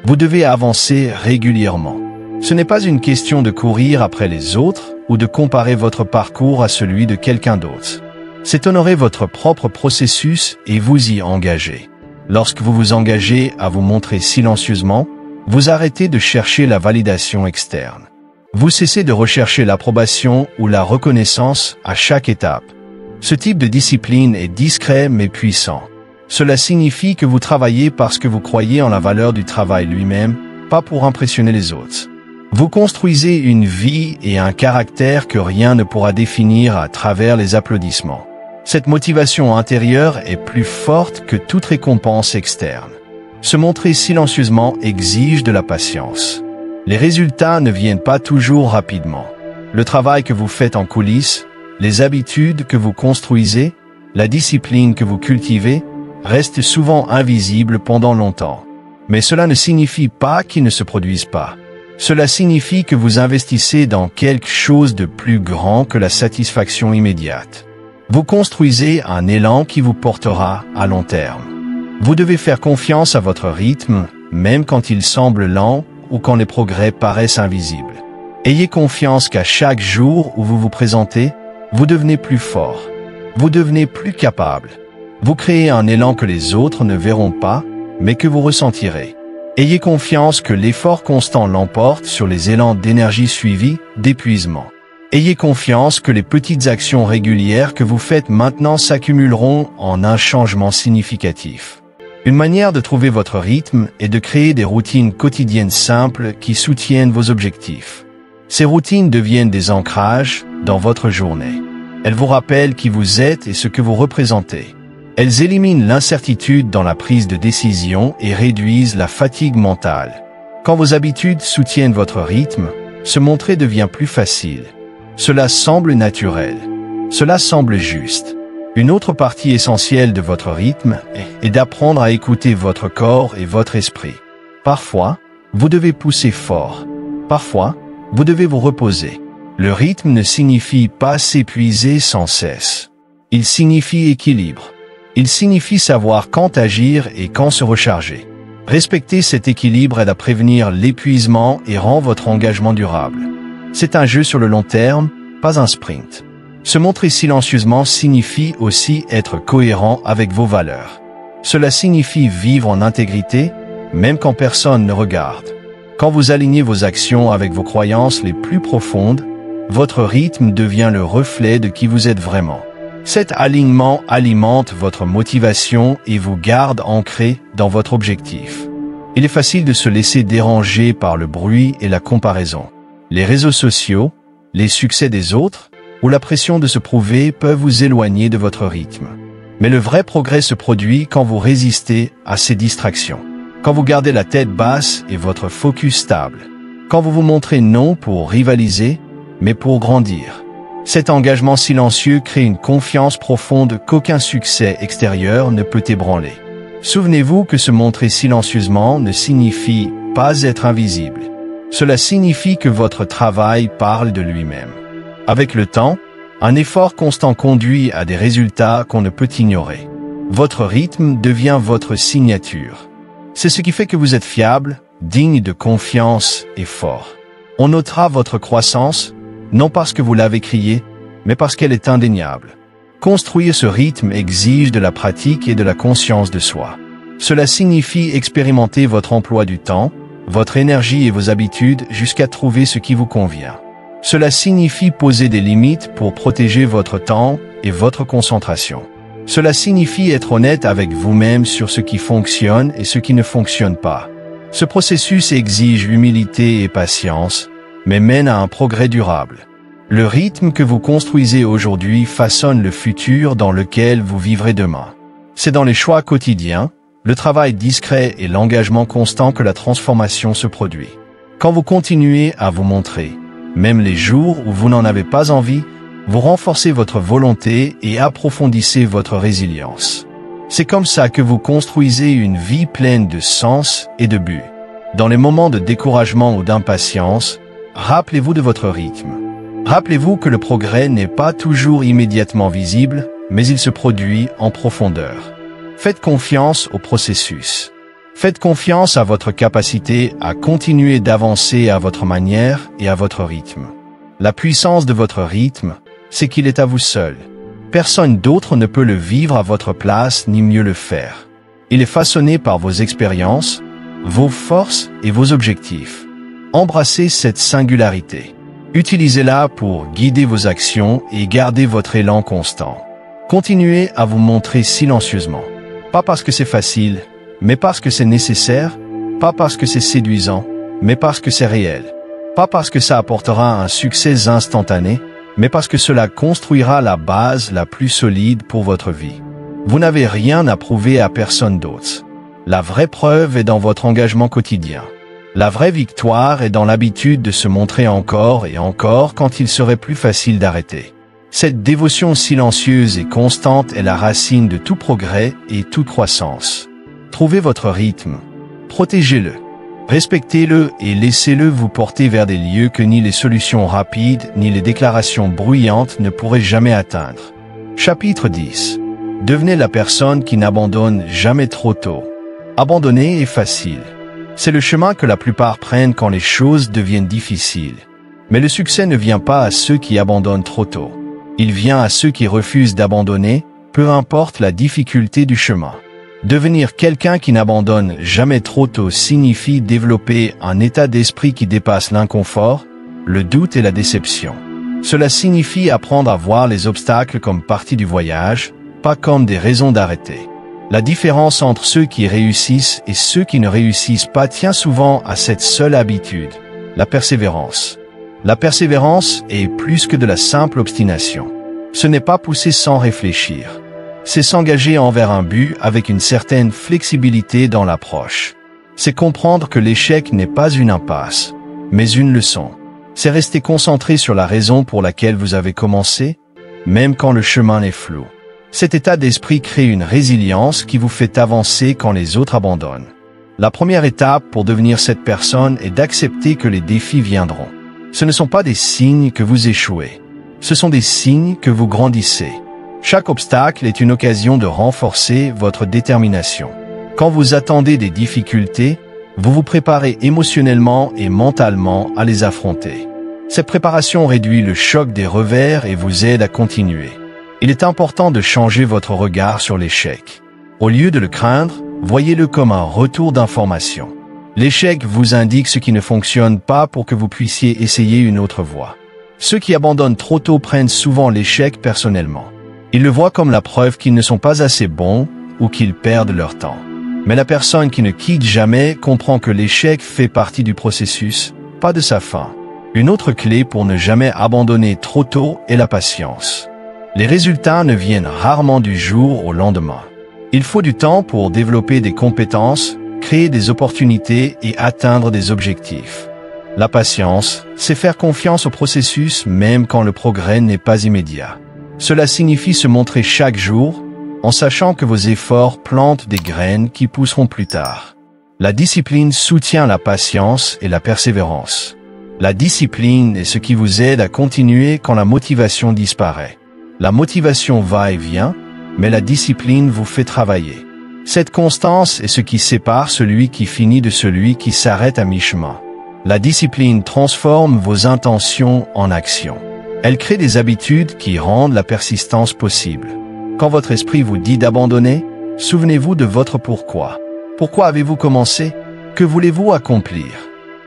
Vous devez avancer régulièrement. Ce n'est pas une question de courir après les autres ou de comparer votre parcours à celui de quelqu'un d'autre. C'est honorer votre propre processus et vous y engager. Lorsque vous vous engagez à vous montrer silencieusement, vous arrêtez de chercher la validation externe. Vous cessez de rechercher l'approbation ou la reconnaissance à chaque étape. Ce type de discipline est discret mais puissant. Cela signifie que vous travaillez parce que vous croyez en la valeur du travail lui-même, pas pour impressionner les autres. Vous construisez une vie et un caractère que rien ne pourra définir à travers les applaudissements. Cette motivation intérieure est plus forte que toute récompense externe. Se montrer silencieusement exige de la patience. Les résultats ne viennent pas toujours rapidement. Le travail que vous faites en coulisses, les habitudes que vous construisez, la discipline que vous cultivez, restent souvent invisibles pendant longtemps. Mais cela ne signifie pas qu'ils ne se produisent pas. Cela signifie que vous investissez dans quelque chose de plus grand que la satisfaction immédiate. Vous construisez un élan qui vous portera à long terme. Vous devez faire confiance à votre rythme, même quand il semble lent ou quand les progrès paraissent invisibles. Ayez confiance qu'à chaque jour où vous vous présentez, vous devenez plus fort. Vous devenez plus capable. Vous créez un élan que les autres ne verront pas, mais que vous ressentirez. Ayez confiance que l'effort constant l'emporte sur les élans d'énergie suivis d'épuisement. Ayez confiance que les petites actions régulières que vous faites maintenant s'accumuleront en un changement significatif. Une manière de trouver votre rythme est de créer des routines quotidiennes simples qui soutiennent vos objectifs. Ces routines deviennent des ancrages dans votre journée. Elles vous rappellent qui vous êtes et ce que vous représentez. Elles éliminent l'incertitude dans la prise de décision et réduisent la fatigue mentale. Quand vos habitudes soutiennent votre rythme, se montrer devient plus facile. Cela semble naturel. Cela semble juste. Une autre partie essentielle de votre rythme est d'apprendre à écouter votre corps et votre esprit. Parfois, vous devez pousser fort. Parfois, vous devez vous reposer. Le rythme ne signifie pas s'épuiser sans cesse. Il signifie équilibre. Il signifie savoir quand agir et quand se recharger. Respecter cet équilibre aide à prévenir l'épuisement et rend votre engagement durable. C'est un jeu sur le long terme, pas un sprint. Se montrer silencieusement signifie aussi être cohérent avec vos valeurs. Cela signifie vivre en intégrité, même quand personne ne regarde. Quand vous alignez vos actions avec vos croyances les plus profondes, Votre rythme devient le reflet de qui vous êtes vraiment. Cet alignement alimente votre motivation et vous garde ancré dans votre objectif. Il est facile de se laisser déranger par le bruit et la comparaison. Les réseaux sociaux, les succès des autres ou la pression de se prouver peuvent vous éloigner de votre rythme. Mais le vrai progrès se produit quand vous résistez à ces distractions. Quand vous gardez la tête basse et votre focus stable. Quand vous vous montrez non pour rivaliser, mais pour grandir. Cet engagement silencieux crée une confiance profonde qu'aucun succès extérieur ne peut ébranler. Souvenez-vous que se montrer silencieusement ne signifie pas être invisible. Cela signifie que votre travail parle de lui-même. Avec le temps, un effort constant conduit à des résultats qu'on ne peut ignorer. Votre rythme devient votre signature. C'est ce qui fait que vous êtes fiable, digne de confiance et fort. On notera votre croissance, non parce que vous l'avez criée, mais parce qu'elle est indéniable. Construire ce rythme exige de la pratique et de la conscience de soi. Cela signifie expérimenter votre emploi du temps, votre énergie et vos habitudes jusqu'à trouver ce qui vous convient. Cela signifie poser des limites pour protéger votre temps et votre concentration. Cela signifie être honnête avec vous-même sur ce qui fonctionne et ce qui ne fonctionne pas. Ce processus exige humilité et patience, mais mène à un progrès durable. Le rythme que vous construisez aujourd'hui façonne le futur dans lequel vous vivrez demain. C'est dans les choix quotidiens, le travail discret et l'engagement constant que la transformation se produit. Quand vous continuez à vous montrer, même les jours où vous n'en avez pas envie, vous renforcez votre volonté et approfondissez votre résilience. C'est comme ça que vous construisez une vie pleine de sens et de but. Dans les moments de découragement ou d'impatience, rappelez-vous de votre rythme. Rappelez-vous que le progrès n'est pas toujours immédiatement visible, mais il se produit en profondeur. Faites confiance au processus. Faites confiance à votre capacité à continuer d'avancer à votre manière et à votre rythme. La puissance de votre rythme, c'est qu'il est à vous seul. Personne d'autre ne peut le vivre à votre place ni mieux le faire. Il est façonné par vos expériences, vos forces et vos objectifs. Embrassez cette singularité. Utilisez-la pour guider vos actions et garder votre élan constant. Continuez à vous montrer silencieusement. Pas parce que c'est facile, mais parce que c'est nécessaire, pas parce que c'est séduisant, mais parce que c'est réel. Pas parce que ça apportera un succès instantané, mais parce que cela construira la base la plus solide pour votre vie. Vous n'avez rien à prouver à personne d'autre. La vraie preuve est dans votre engagement quotidien. La vraie victoire est dans l'habitude de se montrer encore et encore quand il serait plus facile d'arrêter. Cette dévotion silencieuse et constante est la racine de tout progrès et toute croissance. Trouvez votre rythme, protégez-le, respectez-le et laissez-le vous porter vers des lieux que ni les solutions rapides ni les déclarations bruyantes ne pourraient jamais atteindre. Chapitre 10. Devenez la personne qui n'abandonne jamais trop tôt. Abandonner est facile. C'est le chemin que la plupart prennent quand les choses deviennent difficiles. Mais le succès ne vient pas à ceux qui abandonnent trop tôt. Il vient à ceux qui refusent d'abandonner, peu importe la difficulté du chemin. Devenir quelqu'un qui n'abandonne jamais trop tôt signifie développer un état d'esprit qui dépasse l'inconfort, le doute et la déception. Cela signifie apprendre à voir les obstacles comme partie du voyage, pas comme des raisons d'arrêter. La différence entre ceux qui réussissent et ceux qui ne réussissent pas tient souvent à cette seule habitude, la persévérance. La persévérance est plus que de la simple obstination. Ce n'est pas pousser sans réfléchir. C'est s'engager envers un but avec une certaine flexibilité dans l'approche. C'est comprendre que l'échec n'est pas une impasse, mais une leçon. C'est rester concentré sur la raison pour laquelle vous avez commencé, même quand le chemin est flou. Cet état d'esprit crée une résilience qui vous fait avancer quand les autres abandonnent. La première étape pour devenir cette personne est d'accepter que les défis viendront. Ce ne sont pas des signes que vous échouez. Ce sont des signes que vous grandissez. Chaque obstacle est une occasion de renforcer votre détermination. Quand vous attendez des difficultés, vous vous préparez émotionnellement et mentalement à les affronter. Cette préparation réduit le choc des revers et vous aide à continuer. Il est important de changer votre regard sur l'échec. Au lieu de le craindre, voyez-le comme un retour d'information. L'échec vous indique ce qui ne fonctionne pas pour que vous puissiez essayer une autre voie. Ceux qui abandonnent trop tôt prennent souvent l'échec personnellement. Ils le voient comme la preuve qu'ils ne sont pas assez bons ou qu'ils perdent leur temps. Mais la personne qui ne quitte jamais comprend que l'échec fait partie du processus, pas de sa fin. Une autre clé pour ne jamais abandonner trop tôt est la patience. Les résultats ne viennent rarement du jour au lendemain. Il faut du temps pour développer des compétences, créer des opportunités et atteindre des objectifs. La patience, c'est faire confiance au processus même quand le progrès n'est pas immédiat. Cela signifie se montrer chaque jour, en sachant que vos efforts plantent des graines qui pousseront plus tard. La discipline soutient la patience et la persévérance. La discipline est ce qui vous aide à continuer quand la motivation disparaît. La motivation va et vient, mais la discipline vous fait travailler. Cette constance est ce qui sépare celui qui finit de celui qui s'arrête à mi-chemin. La discipline transforme vos intentions en actions. Elle crée des habitudes qui rendent la persistance possible. Quand votre esprit vous dit d'abandonner, souvenez-vous de votre pourquoi. Pourquoi avez-vous commencé? Que voulez-vous accomplir?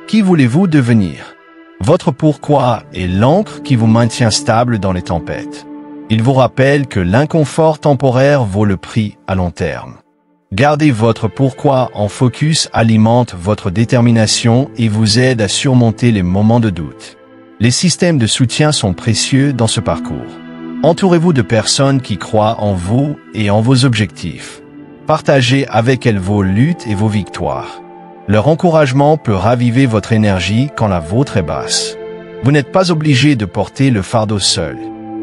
Qui voulez-vous devenir? Votre pourquoi est l'encre qui vous maintient stable dans les tempêtes. Il vous rappelle que l'inconfort temporaire vaut le prix à long terme. Gardez votre pourquoi en focus alimente votre détermination et vous aide à surmonter les moments de doute. Les systèmes de soutien sont précieux dans ce parcours. Entourez-vous de personnes qui croient en vous et en vos objectifs. Partagez avec elles vos luttes et vos victoires. Leur encouragement peut raviver votre énergie quand la vôtre est basse. Vous n'êtes pas obligé de porter le fardeau seul.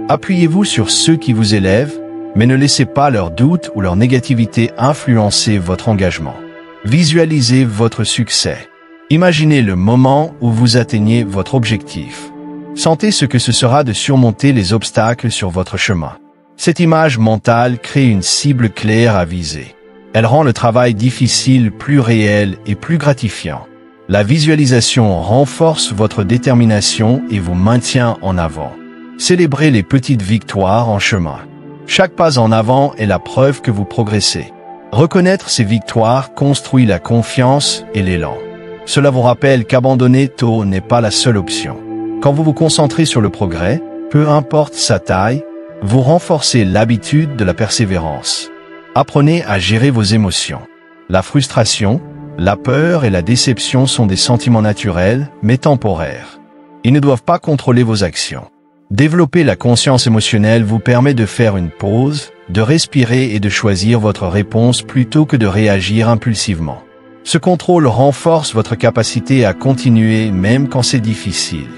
Appuyez-vous sur ceux qui vous élèvent, mais ne laissez pas leurs doutes ou leur négativité influencer votre engagement. Visualisez votre succès. Imaginez le moment où vous atteignez votre objectif. Sentez ce que ce sera de surmonter les obstacles sur votre chemin. Cette image mentale crée une cible claire à viser. Elle rend le travail difficile plus réel et plus gratifiant. La visualisation renforce votre détermination et vous maintient en avant. Célébrez les petites victoires en chemin. Chaque pas en avant est la preuve que vous progressez. Reconnaître ces victoires construit la confiance et l'élan. Cela vous rappelle qu'abandonner tôt n'est pas la seule option. Quand vous vous concentrez sur le progrès, peu importe sa taille, vous renforcez l'habitude de la persévérance. Apprenez à gérer vos émotions. La frustration, la peur et la déception sont des sentiments naturels, mais temporaires. Ils ne doivent pas contrôler vos actions. Développer la conscience émotionnelle vous permet de faire une pause, de respirer et de choisir votre réponse plutôt que de réagir impulsivement. Ce contrôle renforce votre capacité à continuer même quand c'est difficile.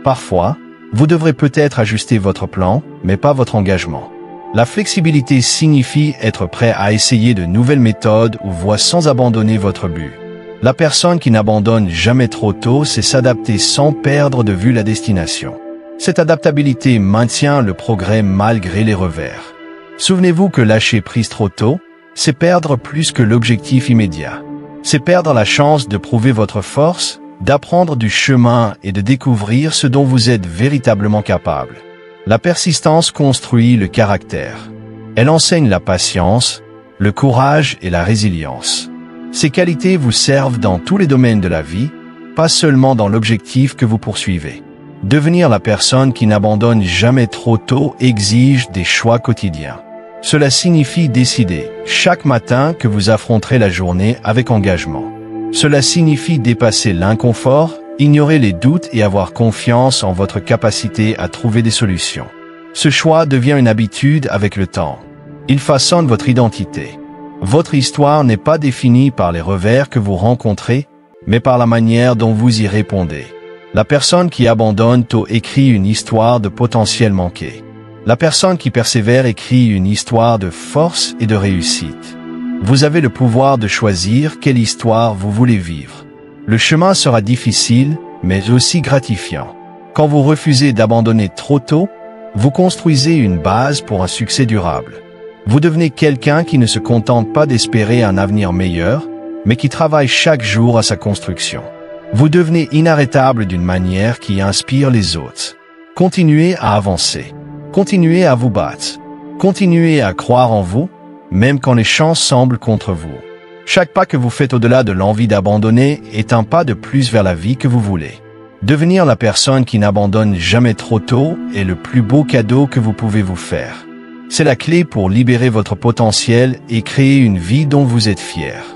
Parfois, vous devrez peut-être ajuster votre plan, mais pas votre engagement. La flexibilité signifie être prêt à essayer de nouvelles méthodes ou voies sans abandonner votre but. La personne qui n'abandonne jamais trop tôt sait s'adapter sans perdre de vue la destination. Cette adaptabilité maintient le progrès malgré les revers. Souvenez-vous que lâcher prise trop tôt, c'est perdre plus que l'objectif immédiat. C'est perdre la chance de prouver votre force, d'apprendre du chemin et de découvrir ce dont vous êtes véritablement capable. La persistance construit le caractère. Elle enseigne la patience, le courage et la résilience. Ces qualités vous servent dans tous les domaines de la vie, pas seulement dans l'objectif que vous poursuivez. Devenir la personne qui n'abandonne jamais trop tôt exige des choix quotidiens. Cela signifie décider, chaque matin, que vous affronterez la journée avec engagement. Cela signifie dépasser l'inconfort, ignorer les doutes et avoir confiance en votre capacité à trouver des solutions. Ce choix devient une habitude avec le temps. Il façonne votre identité. Votre histoire n'est pas définie par les revers que vous rencontrez, mais par la manière dont vous y répondez. La personne qui abandonne tôt écrit une histoire de potentiel manqué. La personne qui persévère écrit une histoire de force et de réussite. Vous avez le pouvoir de choisir quelle histoire vous voulez vivre. Le chemin sera difficile, mais aussi gratifiant. Quand vous refusez d'abandonner trop tôt, vous construisez une base pour un succès durable. Vous devenez quelqu'un qui ne se contente pas d'espérer un avenir meilleur, mais qui travaille chaque jour à sa construction. Vous devenez inarrêtable d'une manière qui inspire les autres. Continuez à avancer. Continuez à vous battre. Continuez à croire en vous, même quand les chances semblent contre vous. Chaque pas que vous faites au-delà de l'envie d'abandonner est un pas de plus vers la vie que vous voulez. Devenir la personne qui n'abandonne jamais trop tôt est le plus beau cadeau que vous pouvez vous faire. C'est la clé pour libérer votre potentiel et créer une vie dont vous êtes fier.